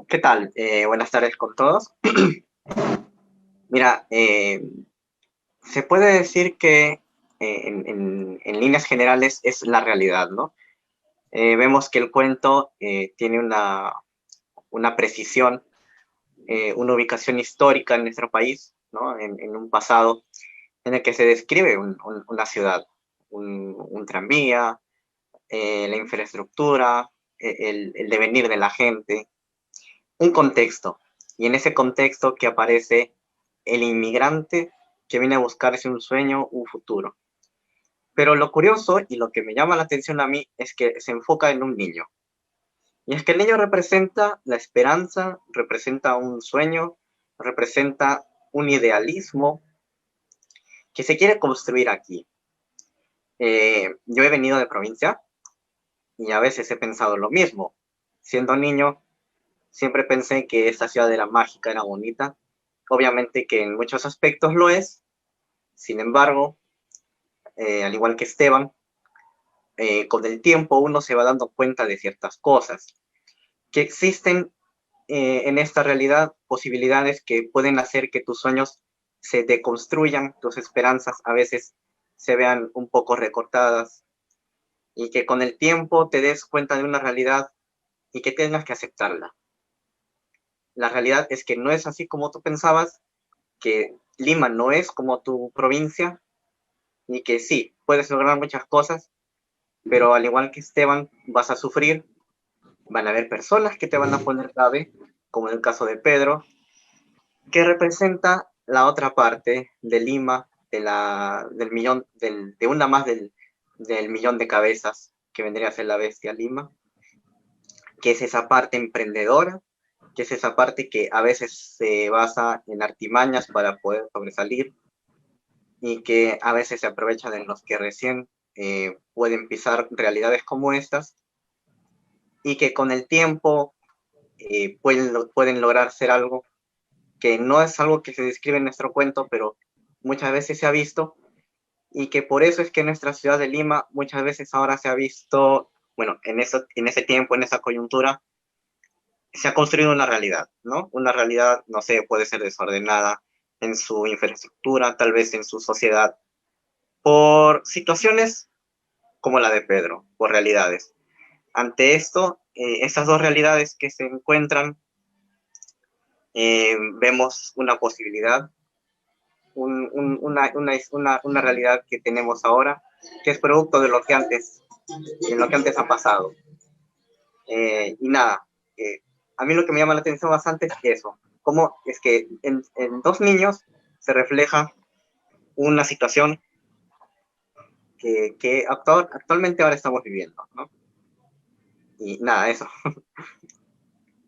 ¿Qué tal? Buenas tardes con todos. Mira, se puede decir que en líneas generales es la realidad, ¿no? Vemos que el cuento tiene una precisión, una ubicación histórica en nuestro país, ¿no? En un pasado en el que se describe una ciudad, un tranvía, la infraestructura, el devenir de la gente, un contexto. Y en ese contexto que aparece el inmigrante que viene a buscarse un sueño, un futuro. Pero lo curioso y lo que me llama la atención a mí es que se enfoca en un niño. Y es que el niño representa la esperanza, representa un sueño, representa un idealismo que se quiere construir aquí. Yo he venido de provincia y a veces he pensado lo mismo. Siendo niño, siempre pensé que esta ciudad era mágica, era bonita. Obviamente que en muchos aspectos lo es. Sin embargo, al igual que Esteban, con el tiempo uno se va dando cuenta de ciertas cosas. Que existen en esta realidad posibilidades que pueden hacer que tus sueños se deconstruyan, tus esperanzas a veces se vean un poco recortadas y que con el tiempo te des cuenta de una realidad y que tengas que aceptarla. La realidad es que no es así como tú pensabas, que Lima no es como tu provincia y que sí, puedes lograr muchas cosas, pero al igual que Esteban, vas a sufrir, van a haber personas que te van a poner clave, como en el caso de Pedro, que representa la otra parte de Lima, del millón, de una más del 1.000.000 de cabezas que vendría a ser la bestia Lima, que es esa parte emprendedora, que es esa parte que a veces se basa en artimañas para poder sobresalir y que a veces se aprovecha de los que recién pueden pisar realidades como estas y que con el tiempo pueden lograr ser algo que no es algo que se describe en nuestro cuento, pero muchas veces se ha visto, y que por eso es que en nuestra ciudad de Lima muchas veces ahora se ha visto, bueno, en ese tiempo, en esa coyuntura, se ha construido una realidad, ¿no? Una realidad, no sé, puede ser desordenada en su infraestructura, tal vez en su sociedad, por situaciones como la de Pedro, por realidades. Ante esto, estas dos realidades que se encuentran, vemos una posibilidad, una realidad que tenemos ahora, que es producto de lo que antes ha pasado. Y nada, a mí lo que me llama la atención bastante es eso, cómo es que en dos niños se refleja una situación que actualmente ahora estamos viviendo, ¿no? Y nada, eso.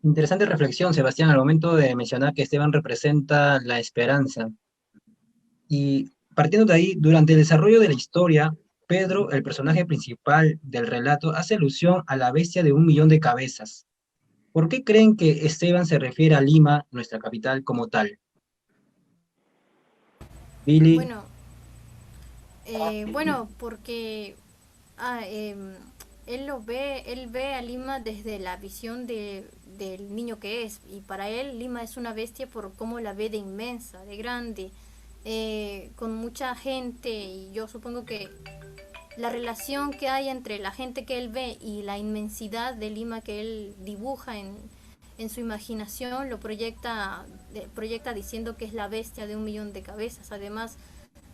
Interesante reflexión, Sebastián, al momento de mencionar que Esteban representa la esperanza. Y partiendo de ahí, durante el desarrollo de la historia, Pedro, el personaje principal del relato, hace alusión a la bestia de 1.000.000 de cabezas. ¿Por qué creen que Esteban se refiere a Lima, nuestra capital, como tal? Billy. Bueno, porque él ve a Lima desde la visión del niño que es, y para él Lima es una bestia por cómo la ve de inmensa, de grande, con mucha gente, y yo supongo que la relación que hay entre la gente que él ve y la inmensidad de Lima que él dibuja en su imaginación lo proyecta diciendo que es la bestia de 1.000.000 de cabezas, además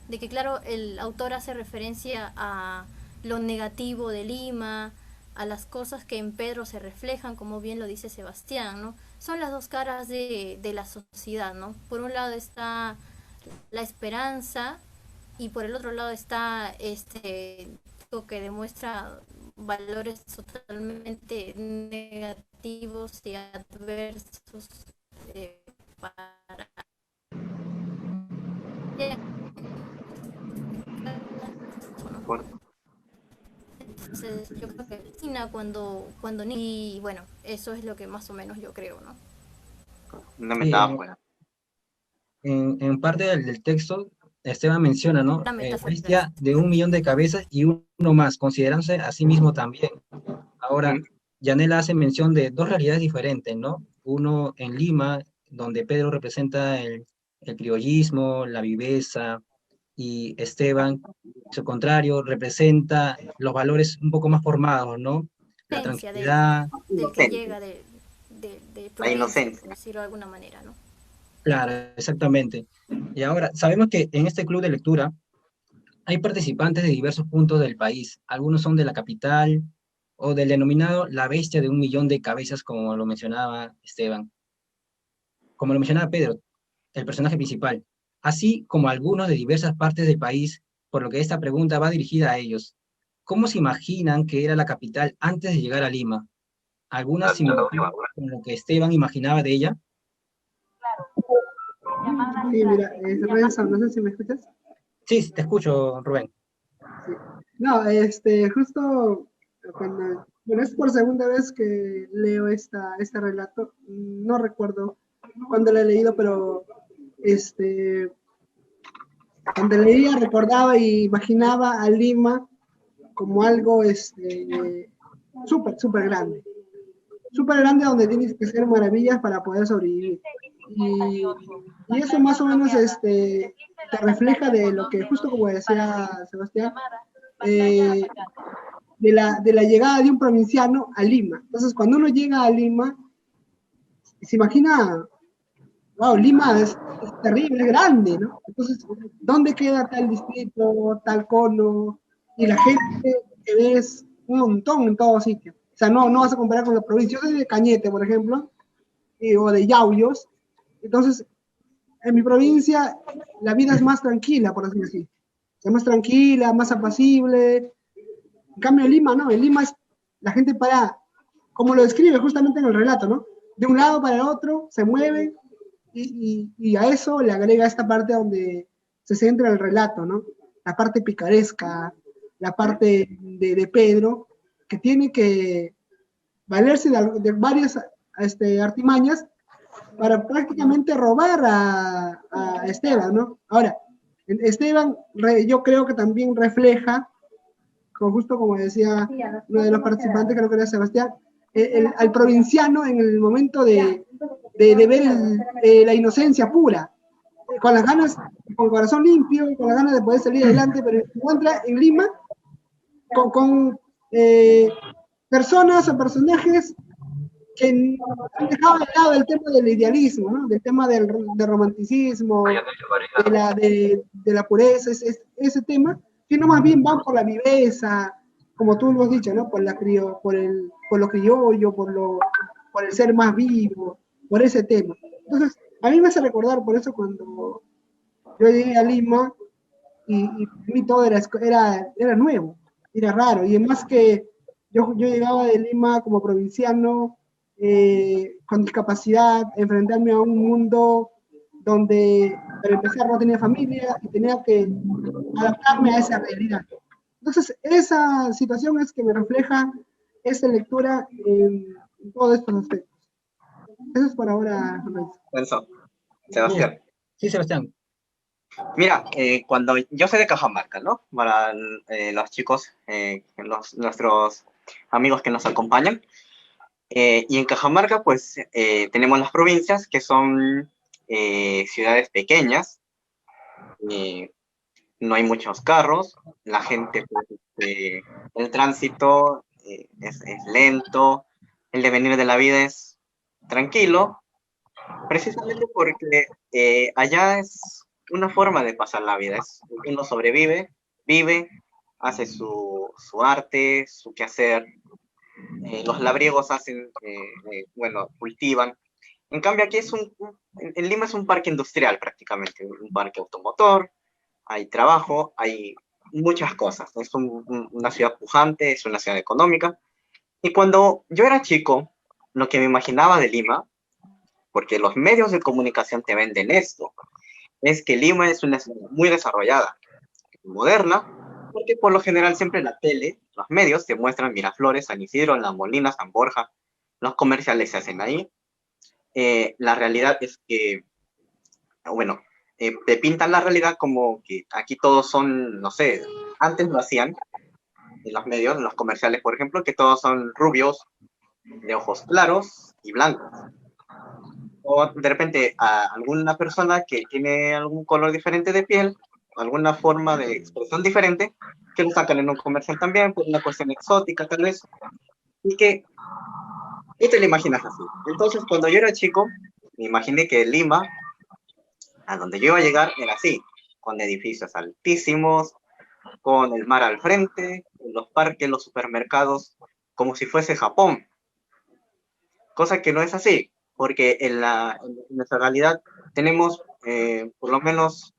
de que, claro, el autor hace referencia a lo negativo de Lima, a las cosas que en Pedro se reflejan, como bien lo dice Sebastián, ¿no? Son las dos caras de la sociedad, ¿no? Por un lado está la esperanza y por el otro lado está lo que demuestra valores totalmente negativos y adversos para entonces yo creo que China cuando y bueno, eso es lo que más o menos yo creo, ¿no? Una metáfora. En parte del texto, Esteban menciona, ¿no? Bestia de 1.000.000 de cabezas y uno más, considerándose a sí mismo también. Ahora, Yanela hace mención de dos realidades diferentes, ¿no? Uno en Lima, donde Pedro representa el criollismo, la viveza, y Esteban, su contrario, representa los valores un poco más formados, ¿no? La tranquilidad. Del que llega de la inocencia, por decirlo de alguna manera, ¿no? Claro, exactamente. Y ahora, sabemos que en este club de lectura hay participantes de diversos puntos del país. Algunos son de la capital o del denominado la bestia de 1.000.000 de cabezas, como lo mencionaba Esteban. Como lo mencionaba Pedro, el personaje principal, así como algunos de diversas partes del país, por lo que esta pregunta va dirigida a ellos. ¿Cómo se imaginan que era la capital antes de llegar a Lima? ¿Alguna similitud con lo que Esteban imaginaba de ella? Sí, mira, Renzo, no sé si me escuchas. Sí, te escucho, Rubén. Sí. No, justo cuando, bueno, es por segunda vez que leo este relato, no recuerdo cuándo lo he leído, pero cuando leía recordaba y imaginaba a Lima como algo súper grande. Súper grande donde tienes que hacer maravillas para poder sobrevivir. Y eso más o menos te refleja de lo que, justo como decía Sebastián, de la llegada de un provinciano a Lima. Entonces, cuando uno llega a Lima, se imagina, wow, Lima es terrible, es grande, ¿no? Entonces, ¿dónde queda tal distrito, tal cono? Y la gente que ves un montón en todos sitios. O sea, no vas a comparar con la provincia. Yo soy de Cañete, por ejemplo, o de Yauyos. Entonces, en mi provincia, la vida es más tranquila, por decirlo así. Es más tranquila, más apacible. En cambio, en Lima, no. En Lima la gente para, como lo describe justamente en el relato, ¿no? De un lado para el otro, se mueven, y a eso le agrega esta parte donde se centra el relato, ¿no? La parte picaresca, la parte de Pedro, que tiene que valerse de varias artimañas para prácticamente robar a Esteban, ¿no? Ahora, Esteban yo creo que también refleja, justo como decía uno de los participantes, creo que era Sebastián, al provinciano en el momento de ver la inocencia pura, con las ganas, con el corazón limpio, con las ganas de poder salir adelante, pero se encuentra en Lima con personas o personajes que han dejado de lado el tema del idealismo, ¿no? Del tema del romanticismo, de la pureza, ese tema, sino más bien van por la viveza, como tú lo has dicho, ¿no? Por lo criollo, por el ser más vivo, por ese tema. Entonces, a mí me hace recordar por eso cuando yo llegué a Lima, y para mí todo era nuevo, era raro, y además que yo llegaba de Lima como provinciano, con discapacidad, enfrentarme a un mundo donde para empezar no tenía familia y tenía que adaptarme a esa realidad. Entonces, esa situación es que me refleja esta lectura en todos estos aspectos. Eso es por ahora, Lorenzo. Enzo, Sebastián. Sí, Sebastián. Mira, cuando yo soy de Cajamarca, ¿no? Para los chicos, nuestros amigos que nos acompañan. Y en Cajamarca, pues, tenemos las provincias que son ciudades pequeñas. No hay muchos carros, la gente, pues, el tránsito es lento, el devenir de la vida es tranquilo, precisamente porque allá es una forma de pasar la vida, uno sobrevive, vive, hace su arte, su quehacer, los labriegos hacen, bueno, cultivan. En cambio aquí en Lima es un parque industrial prácticamente, un parque automotor, hay trabajo, hay muchas cosas. Es una ciudad pujante, es una ciudad económica. Y cuando yo era chico, lo que me imaginaba de Lima, porque los medios de comunicación te venden esto, es que Lima es una ciudad muy desarrollada, moderna, porque por lo general siempre la tele, los medios te muestran Miraflores, San Isidro, La Molina, San Borja, los comerciales se hacen ahí. La realidad es que, bueno, te pintan la realidad como que aquí todos son, no sé, antes lo hacían en los medios, en los comerciales, por ejemplo, que todos son rubios, de ojos claros y blancos. O de repente a alguna persona que tiene algún color diferente de piel, alguna forma de expresión diferente, que lo sacan en un comercial también, por una cuestión exótica tal vez, y que tú te lo imaginas así. Entonces, cuando yo era chico, me imaginé que Lima, a donde yo iba a llegar, era así, con edificios altísimos, con el mar al frente, los parques, los supermercados, como si fuese Japón. Cosa que no es así, porque en nuestra realidad tenemos por lo menos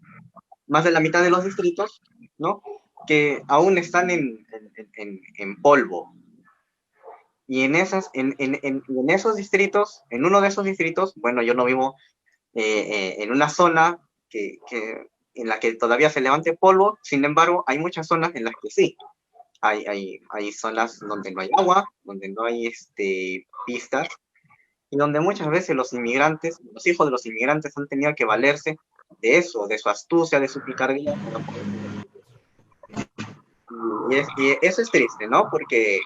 más de la mitad de los distritos, ¿no? Que aún están en polvo. Y en esos distritos, en uno de esos distritos, bueno, yo no vivo en una zona en la que todavía se levante polvo, sin embargo, hay muchas zonas en las que sí. Hay zonas donde no hay agua, donde no hay pistas, y donde muchas veces los inmigrantes, los hijos de los inmigrantes han tenido que valerse de eso, de su astucia, de su picardía. Y eso es triste, ¿no? Porque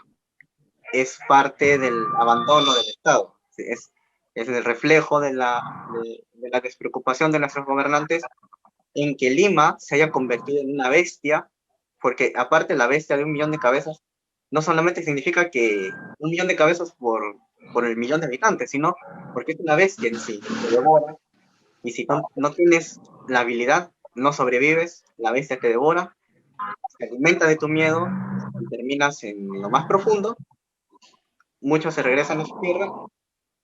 es parte del abandono del Estado. Es el reflejo de la despreocupación de nuestros gobernantes en que Lima se haya convertido en una bestia, porque aparte la bestia de 1 millón de cabezas no solamente significa que 1 millón de cabezas por el millón de habitantes, sino porque es una bestia en sí, que te devora, y si no tienes la habilidad, no sobrevives, la bestia te devora, se alimenta de tu miedo, y terminas en lo más profundo, muchos se regresan a su tierra,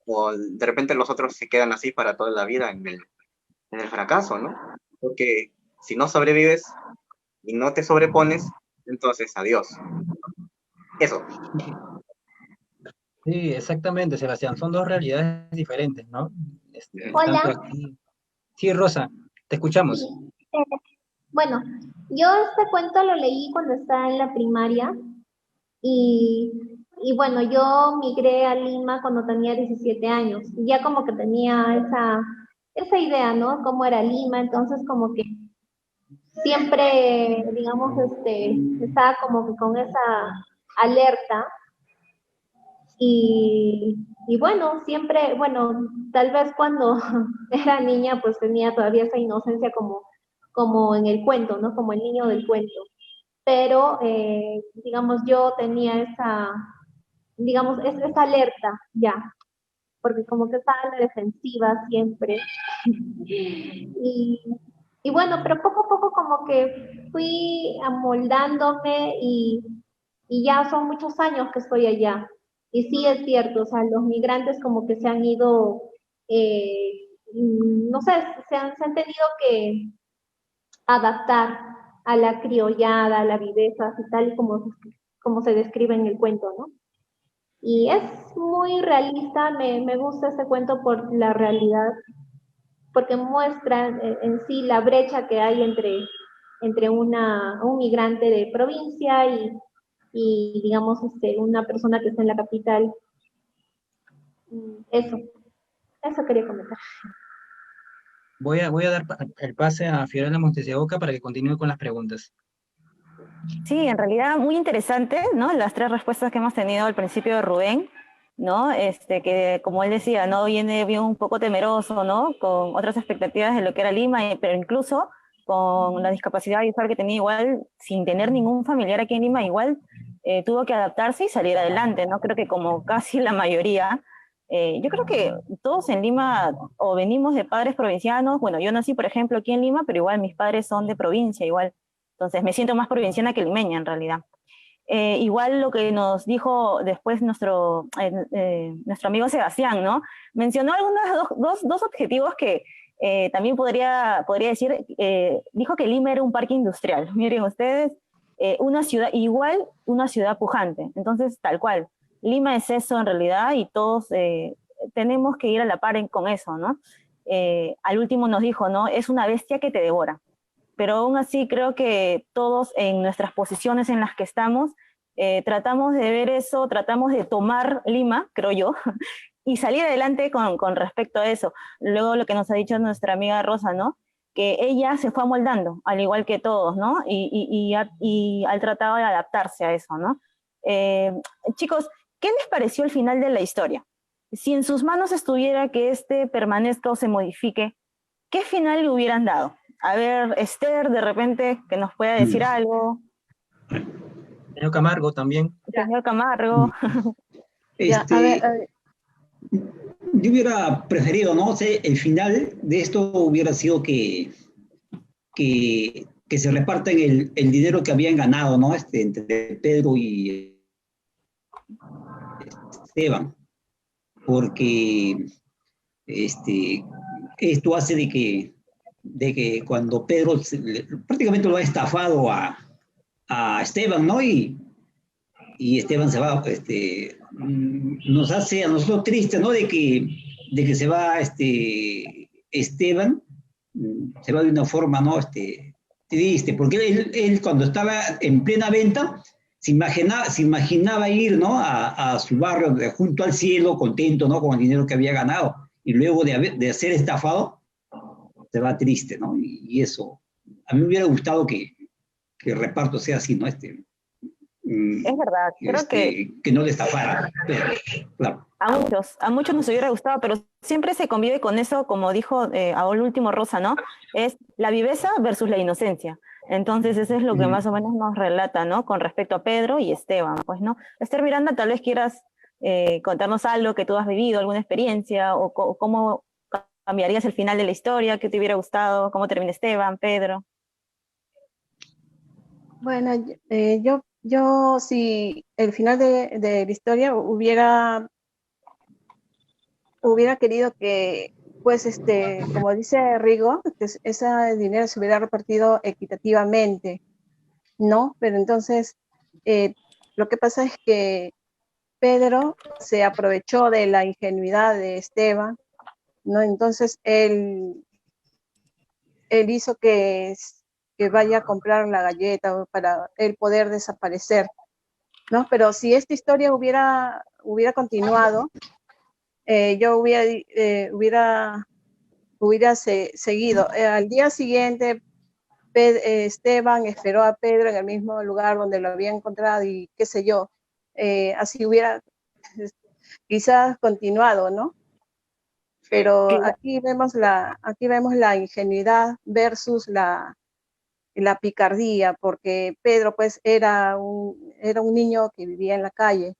o de repente los otros se quedan así para toda la vida en el fracaso, ¿no? Porque si no sobrevives y no te sobrepones, entonces adiós. Eso. Sí, exactamente, Sebastián. Son dos realidades diferentes, ¿no? Hola. Tanto aquí. Sí, Rosa, te escuchamos. Bueno, yo este cuento lo leí cuando estaba en la primaria y bueno, yo migré a Lima cuando tenía 17 años y ya como que tenía esa idea, ¿no? Cómo era Lima, entonces como que siempre, digamos, estaba como que con esa alerta y bueno, siempre, bueno, tal vez cuando era niña pues tenía todavía esa inocencia como en el cuento, ¿no? Como el niño del cuento. Pero, digamos, yo tenía digamos, esa alerta ya, porque como que estaba en la defensiva siempre. Y bueno, pero poco a poco como que fui amoldándome y ya son muchos años que estoy allá. Y sí es cierto, o sea, los migrantes como que se han ido, no sé, se han tenido que adaptar a la criollada, a la viveza, así tal y como se describe en el cuento, ¿no? Y es muy realista, me gusta este cuento por la realidad, porque muestra en sí la brecha que hay entre un migrante de provincia y digamos, una persona que está en la capital. Eso quería comentar. Voy a dar el pase a Fiorella Montes de Oca para que continúe con las preguntas. Sí, en realidad muy interesante, ¿no? Las tres respuestas que hemos tenido al principio de Rubén, ¿no? Que como él decía, ¿no? Viene bien un poco temeroso, ¿no? Con otras expectativas de lo que era Lima, pero incluso con la discapacidad visual que tenía igual, sin tener ningún familiar aquí en Lima, igual tuvo que adaptarse y salir adelante, ¿no? Creo que como casi la mayoría, yo creo que todos en Lima o venimos de padres provincianos, bueno, yo nací, por ejemplo, aquí en Lima, pero igual mis padres son de provincia, igual. Entonces me siento más provinciana que limeña en realidad. Igual lo que nos dijo después nuestro amigo Sebastián, ¿no? Mencionó algunos dos objetivos que también podría decir, dijo que Lima era un parque industrial. Miren ustedes, una ciudad, igual una ciudad pujante. Entonces, tal cual, Lima es eso en realidad y todos tenemos que ir a la par con eso, ¿no? Al último nos dijo, ¿no? Es una bestia que te devora. Pero aún así creo que todos en nuestras posiciones en las que estamos, tratamos de ver eso, tratamos de tomar Lima, creo yo, y salir adelante con respecto a eso. Luego lo que nos ha dicho nuestra amiga Rosa, ¿no? Que ella se fue amoldando, al igual que todos, ¿no? Y ha tratado de adaptarse a eso, ¿no? Chicos, ¿qué les pareció el final de la historia? Si en sus manos estuviera que permanezca o se modifique, ¿qué final le hubieran dado? A ver, Esther, de repente, que nos pueda decir algo. Señor Camargo también. Señor Camargo. Yo hubiera preferido, no sé, el final de esto hubiera sido que se repartan el dinero que habían ganado, ¿no? Entre Pedro y Esteban, porque esto hace de que cuando Pedro prácticamente lo ha estafado a Esteban, ¿no? Y Esteban se va, nos hace a nosotros tristes, ¿no? De que se va Esteban, se va de una forma, ¿no? Triste, porque él cuando estaba en plena venta, se imaginaba ir, ¿no? A su barrio junto al cielo, contento, ¿no? Con el dinero que había ganado. Y luego de ser estafado, se va triste, ¿no? Y eso, a mí me hubiera gustado que el reparto sea así, ¿no? Es verdad, creo que no le estafara, pero, claro. A muchos nos hubiera gustado, pero siempre se convive con eso, como dijo al último Rosa, ¿no? Es la viveza versus la inocencia. Entonces eso es lo que más o menos nos relata, ¿no? Con respecto a Pedro y Esteban, pues, ¿no? Esther Miranda, tal vez quieras contarnos algo que tú has vivido, alguna experiencia, o cómo cambiarías el final de la historia, qué te hubiera gustado, cómo termina Esteban, Pedro. Bueno, yo si el final de la historia hubiera querido que, pues, como dice Rigo, que ese dinero se hubiera repartido equitativamente, ¿no? Pero entonces, lo que pasa es que Pedro se aprovechó de la ingenuidad de Esteban, ¿no? Entonces, él hizo que vaya a comprar la galleta para él poder desaparecer, ¿no? Pero si esta historia hubiera continuado, yo hubiera seguido. Al día siguiente, Esteban esperó a Pedro en el mismo lugar donde lo había encontrado y qué sé yo, así hubiera quizás continuado, ¿no? Pero aquí vemos la ingenuidad versus la picardía, porque Pedro pues era un niño que vivía en la calle,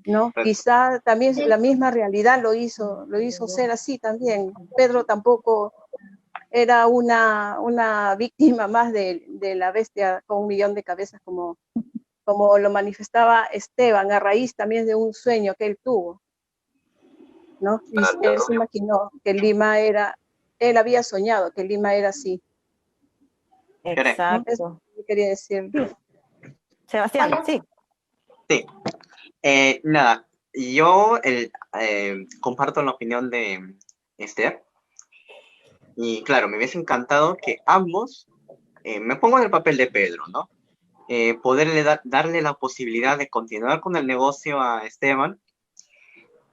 ¿no? Quizá también la misma realidad lo hizo ser así también. Pedro tampoco era una víctima más de la bestia con 1.000.000 de cabezas como lo manifestaba Esteban, a raíz también de un sueño que él tuvo, ¿no? Y él se imaginó que Lima él había soñado que Lima era así. Exacto. Eso quería decir. Sebastián, sí. Sí. Nada, yo comparto la opinión de Esther. Y claro, me hubiese encantado que ambos, me pongo en el papel de Pedro, ¿no? Poderle darle la posibilidad de continuar con el negocio a Esteban.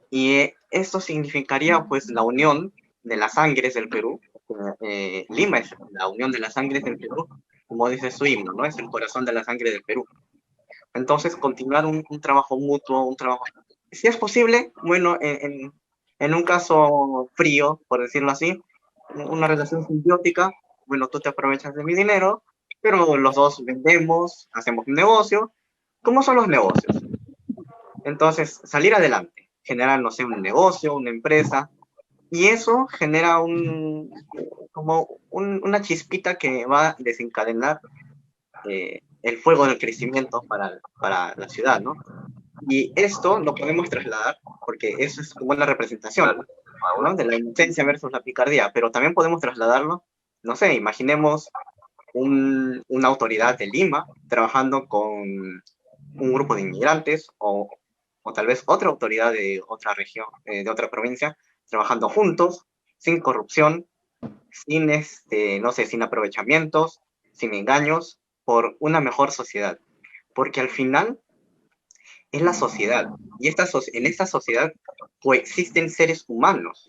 Y esto significaría pues la unión de las sangres del Perú. Lima es la unión de las sangres del Perú, como dice su himno, ¿no? Es el corazón de la sangre del Perú. Entonces, continuar un trabajo mutuo, un trabajo, si es posible, bueno, en un caso frío, por decirlo así, una relación simbiótica, bueno, tú te aprovechas de mi dinero, pero los dos vendemos, hacemos un negocio. ¿Cómo son los negocios? Entonces, salir adelante, generar, no sé, un negocio, una empresa, y eso genera una chispita que va a desencadenar el fuego del crecimiento para la ciudad, ¿no? Y esto lo podemos trasladar, porque eso es como una representación, ¿no? De la inocencia versus la picardía, pero también podemos trasladarlo, no sé, imaginemos una autoridad de Lima trabajando con un grupo de inmigrantes o tal vez otra autoridad de otra región, de otra provincia, trabajando juntos, sin corrupción, sin, no sé, sin aprovechamientos, sin engaños, por una mejor sociedad. Porque al final es la sociedad. Y en esta sociedad coexisten seres humanos.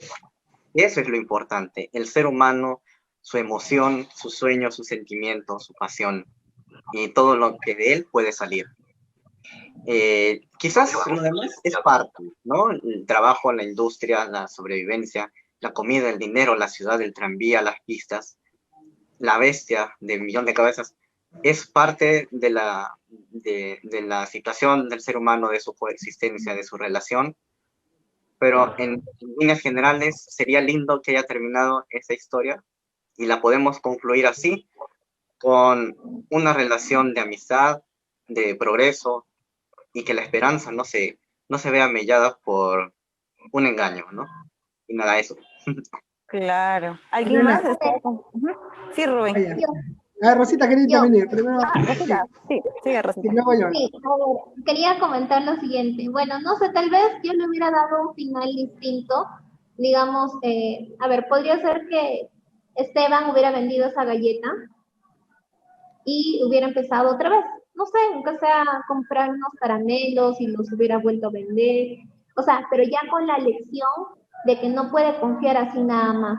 Eso es lo importante. El ser humano, su emoción, sus sueños, sus sentimientos, su pasión y todo lo que de él puede salir. Quizás lo demás es parte, ¿no? El trabajo, la industria, la sobrevivencia, la comida, el dinero, la ciudad, el tranvía, las pistas, la bestia de millón de cabezas, es parte de la situación del ser humano, de su coexistencia, de su relación. Pero en líneas generales sería lindo que haya terminado esa historia y la podemos concluir así, con una relación de amistad, de progreso, y que la esperanza no se vea mellada por un engaño, ¿no? Y nada, eso. Claro. ¿Alguien más? Sí, Rubén. Rosita quería intervenir. Primero. Rosita, sí, sigue Rosita. Sí, luego yo. Sí, a ver, quería comentar lo siguiente. Bueno, no sé, tal vez yo le hubiera dado un final distinto. Digamos, a ver, podría ser que Esteban hubiera vendido esa galleta y hubiera empezado otra vez. No sé, aunque sea comprar unos caramelos y los hubiera vuelto a vender. O sea, pero ya con la lección de que no puede confiar así nada más.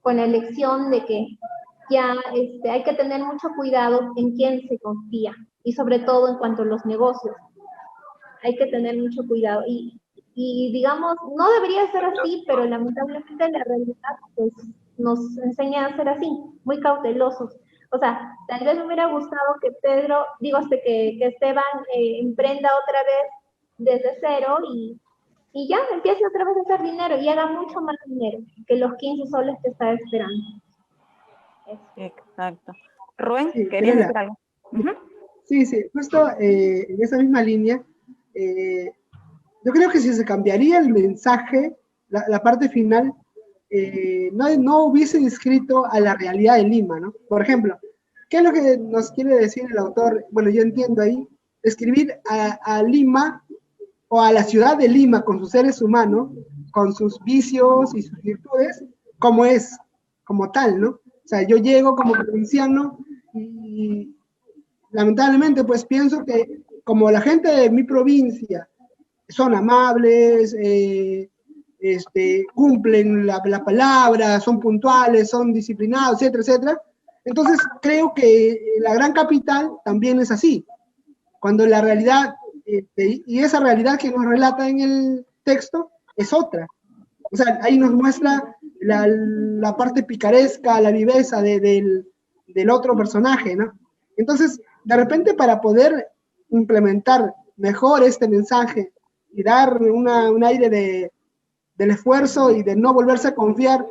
Con la lección de que ya hay que tener mucho cuidado en quién se confía y sobre todo en cuanto a los negocios. Hay que tener mucho cuidado y digamos, no debería ser así, pero lamentablemente la realidad pues nos enseña a ser así, muy cautelosos. O sea, tal vez me hubiera gustado que que Esteban emprenda otra vez desde cero y ya empiece otra vez a hacer dinero y haga mucho más dinero que los 15 soles que está esperando. Eso. Exacto. Rubén, Sí, ¿querías decir algo? Sí, justo en esa misma línea, yo creo que si se cambiaría el mensaje, la parte final, no hubiese inscrito a la realidad de Lima, ¿no? Por ejemplo, ¿qué es lo que nos quiere decir el autor? Bueno, yo entiendo ahí, escribir a Lima o a la ciudad de Lima con sus seres humanos, con sus vicios y sus virtudes, como es, como tal, ¿no? O sea, yo llego como provinciano y lamentablemente pues pienso que como la gente de mi provincia son amables, cumplen la palabra, son puntuales, son disciplinados, etcétera, etcétera, entonces creo que la gran capital también es así, cuando la realidad, y esa realidad que nos relata en el texto es otra. O sea, ahí nos muestra la parte picaresca, la viveza del otro personaje, ¿no? Entonces, de repente, para poder implementar mejor este mensaje y dar un aire del esfuerzo y de no volverse a confiar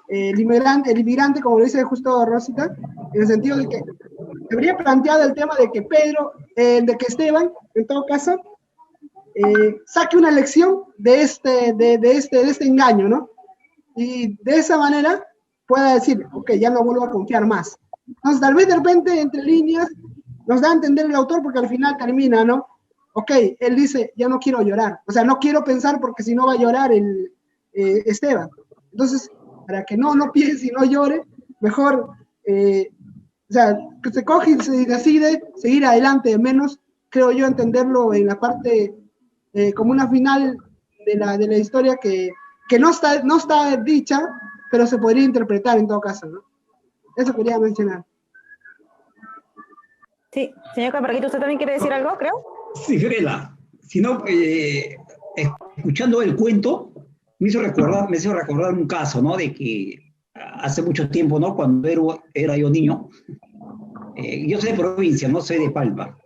el inmigrante, como lo dice justo Rosita, en el sentido de que habría planteado el tema de que de que Esteban, en todo caso, saque una lección de este engaño, ¿no? Y de esa manera pueda decir, ok, ya no vuelvo a confiar más. Entonces, tal vez de repente, entre líneas, nos da a entender el autor porque al final termina, ¿no? Ok, él dice, ya no quiero llorar. O sea, no quiero pensar porque si no va a llorar Esteban. Entonces, para que no piense y no llore, mejor, o sea, que se coge y se decide seguir adelante, menos, creo yo, entenderlo en la parte como una final de la historia que no está dicha, pero se podría interpretar en todo caso, ¿no? Eso quería mencionar. Sí, señor Camarguito, ¿usted también quiere decir algo, creo? Sí, Fiorella, si no, escuchando el cuento, me hizo recordar un caso, ¿no? De que hace mucho tiempo, ¿no? Cuando era yo niño, yo soy de provincia, no soy de Palma.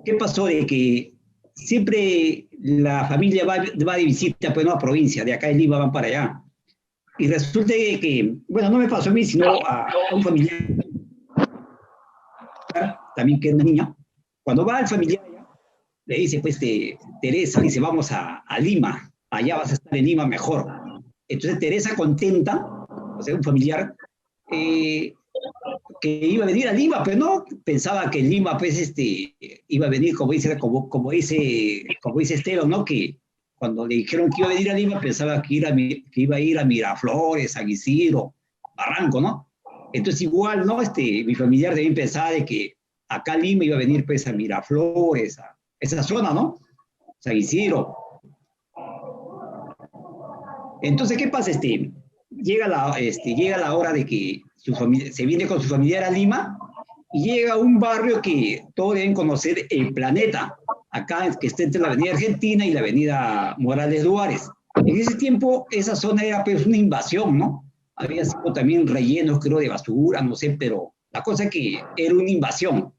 ¿Qué pasó? De que siempre la familia va de visita, pues, no, a provincia, de acá en Lima van para allá. Y resulta que, bueno, no me pasó a mí, sino a un familiar, también que es una niña. Cuando va el familiar, le dice, pues, Teresa, dice, vamos a Lima, allá vas a estar en Lima mejor. Entonces Teresa contenta, o sea, un familiar, que iba a venir a Lima, pero no pensaba que en Lima, pues, iba a venir, como dice Esteban, ¿no? Que cuando le dijeron que iba a venir a Lima, pensaba que iba a ir a Miraflores, a Guisiro, Barranco, ¿no? Entonces igual, ¿no? Mi familiar también pensaba de que acá a Lima iba a venir, pues, a Miraflores, a esa zona, ¿no? San Isidro. Entonces, ¿qué pasa? Llega la hora de que se viene con su familiar a Lima y llega a un barrio que todos deben conocer, El Planeta, acá, que está entre la avenida Argentina y la avenida Morales Duárez. En ese tiempo, esa zona era, pues, una invasión, ¿no? Había sido también rellenos, creo, de basura, no sé, pero la cosa es que era una invasión.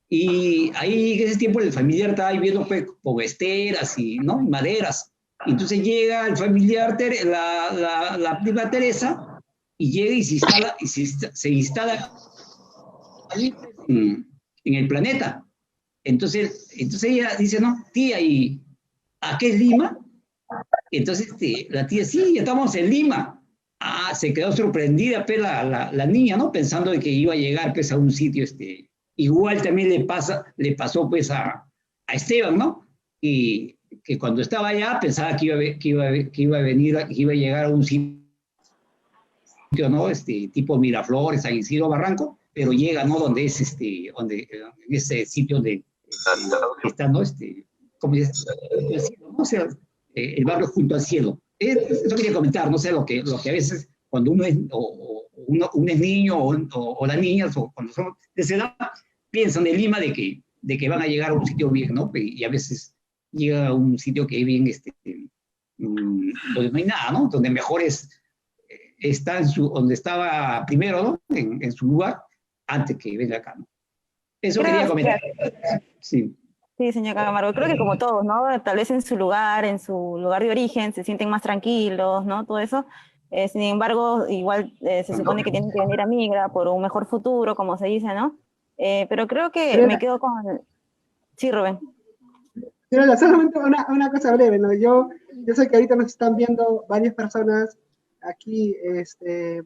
Y ahí en ese tiempo el familiar estaba viviendo, pues, con esteras y, ¿no?, maderas. Y entonces llega el familiar, la prima Teresa, y llega y se instala ahí en El Planeta. Entonces ella dice, no, tía, ¿y a qué es Lima? Entonces la tía, sí, ya estamos en Lima. Ah, se quedó sorprendida, pues, la niña, ¿no? Pensando de que iba a llegar, pues, a un sitio, igual también le pasó, pues, a Esteban, ¿no? Y que cuando estaba allá pensaba que iba a llegar a un sitio, ¿no? Tipo Miraflores, San Isidro, Barranco, pero llega, ¿no? Donde es en ese sitio donde está, ¿no? ¿Cómo dice? ¿No? O sea, el barrio junto al cielo. Eso quería comentar, no sé, lo que a veces cuando uno es, uno es niño o las niñas, o cuando son de esa edad, piensan en Lima de que van a llegar a un sitio bien, ¿no? Y a veces llega a un sitio que es bien, donde no hay nada, ¿no? Donde mejor está donde estaba primero, ¿no? En su lugar, antes que venga acá, ¿no? Eso quería comentar. Sí. Sí, señor Camargo, creo que como todos, ¿no? Tal vez en su lugar de origen, se sienten más tranquilos, ¿no? Todo eso. Sin embargo, igual se supone que tienen que venir a Migra por un mejor futuro, como se dice, ¿no? Pero creo que me quedo con... Sí, Rubén. Pero solamente una cosa breve, ¿no? Yo sé que ahorita nos están viendo varias personas aquí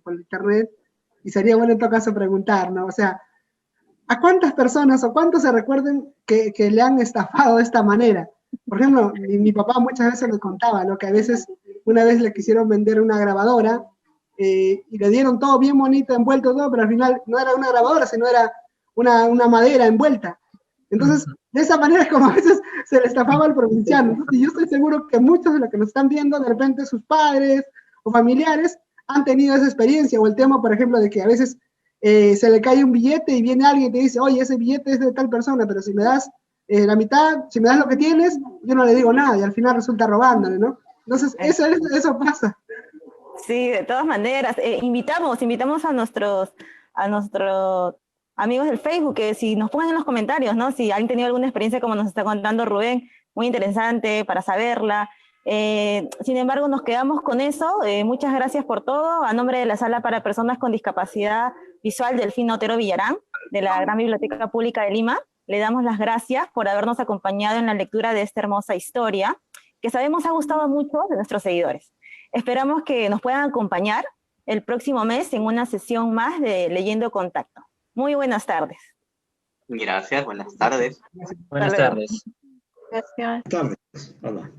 por internet y sería bueno en todo caso preguntar, ¿no? O sea, ¿a cuántas personas o cuántos se recuerden que le han estafado de esta manera? Por ejemplo, mi papá muchas veces le contaba, ¿no? Que a veces una vez le quisieron vender una grabadora y le dieron todo bien bonito, envuelto todo, pero al final no era una grabadora, sino era una madera envuelta. Entonces, de esa manera es como a veces se le estafaba al provinciano. Entonces, yo estoy seguro que muchos de los que nos están viendo, de repente sus padres o familiares han tenido esa experiencia, o el tema, por ejemplo, de que a veces se le cae un billete y viene alguien y te dice, oye, ese billete es de tal persona, pero si me das la mitad, si me das lo que tienes, yo no le digo nada, y al final resulta robándole, ¿no? Entonces, eso pasa. Sí, de todas maneras, invitamos a nuestros amigos del Facebook, que si nos pongan en los comentarios, ¿no? Si han tenido alguna experiencia como nos está contando Rubén, muy interesante para saberla. Sin embargo, nos quedamos con eso. Muchas gracias por todo. A nombre de la Sala para Personas con Discapacidad Visual Delfín Otero Villarán, de la Gran Biblioteca Pública de Lima, le damos las gracias por habernos acompañado en la lectura de esta hermosa historia, que sabemos ha gustado a muchos de nuestros seguidores. Esperamos que nos puedan acompañar el próximo mes en una sesión más de Leyendo Contacto. Muy buenas tardes. Gracias, buenas tardes. Buenas luego. tardes. Gracias. Tardes. Hola.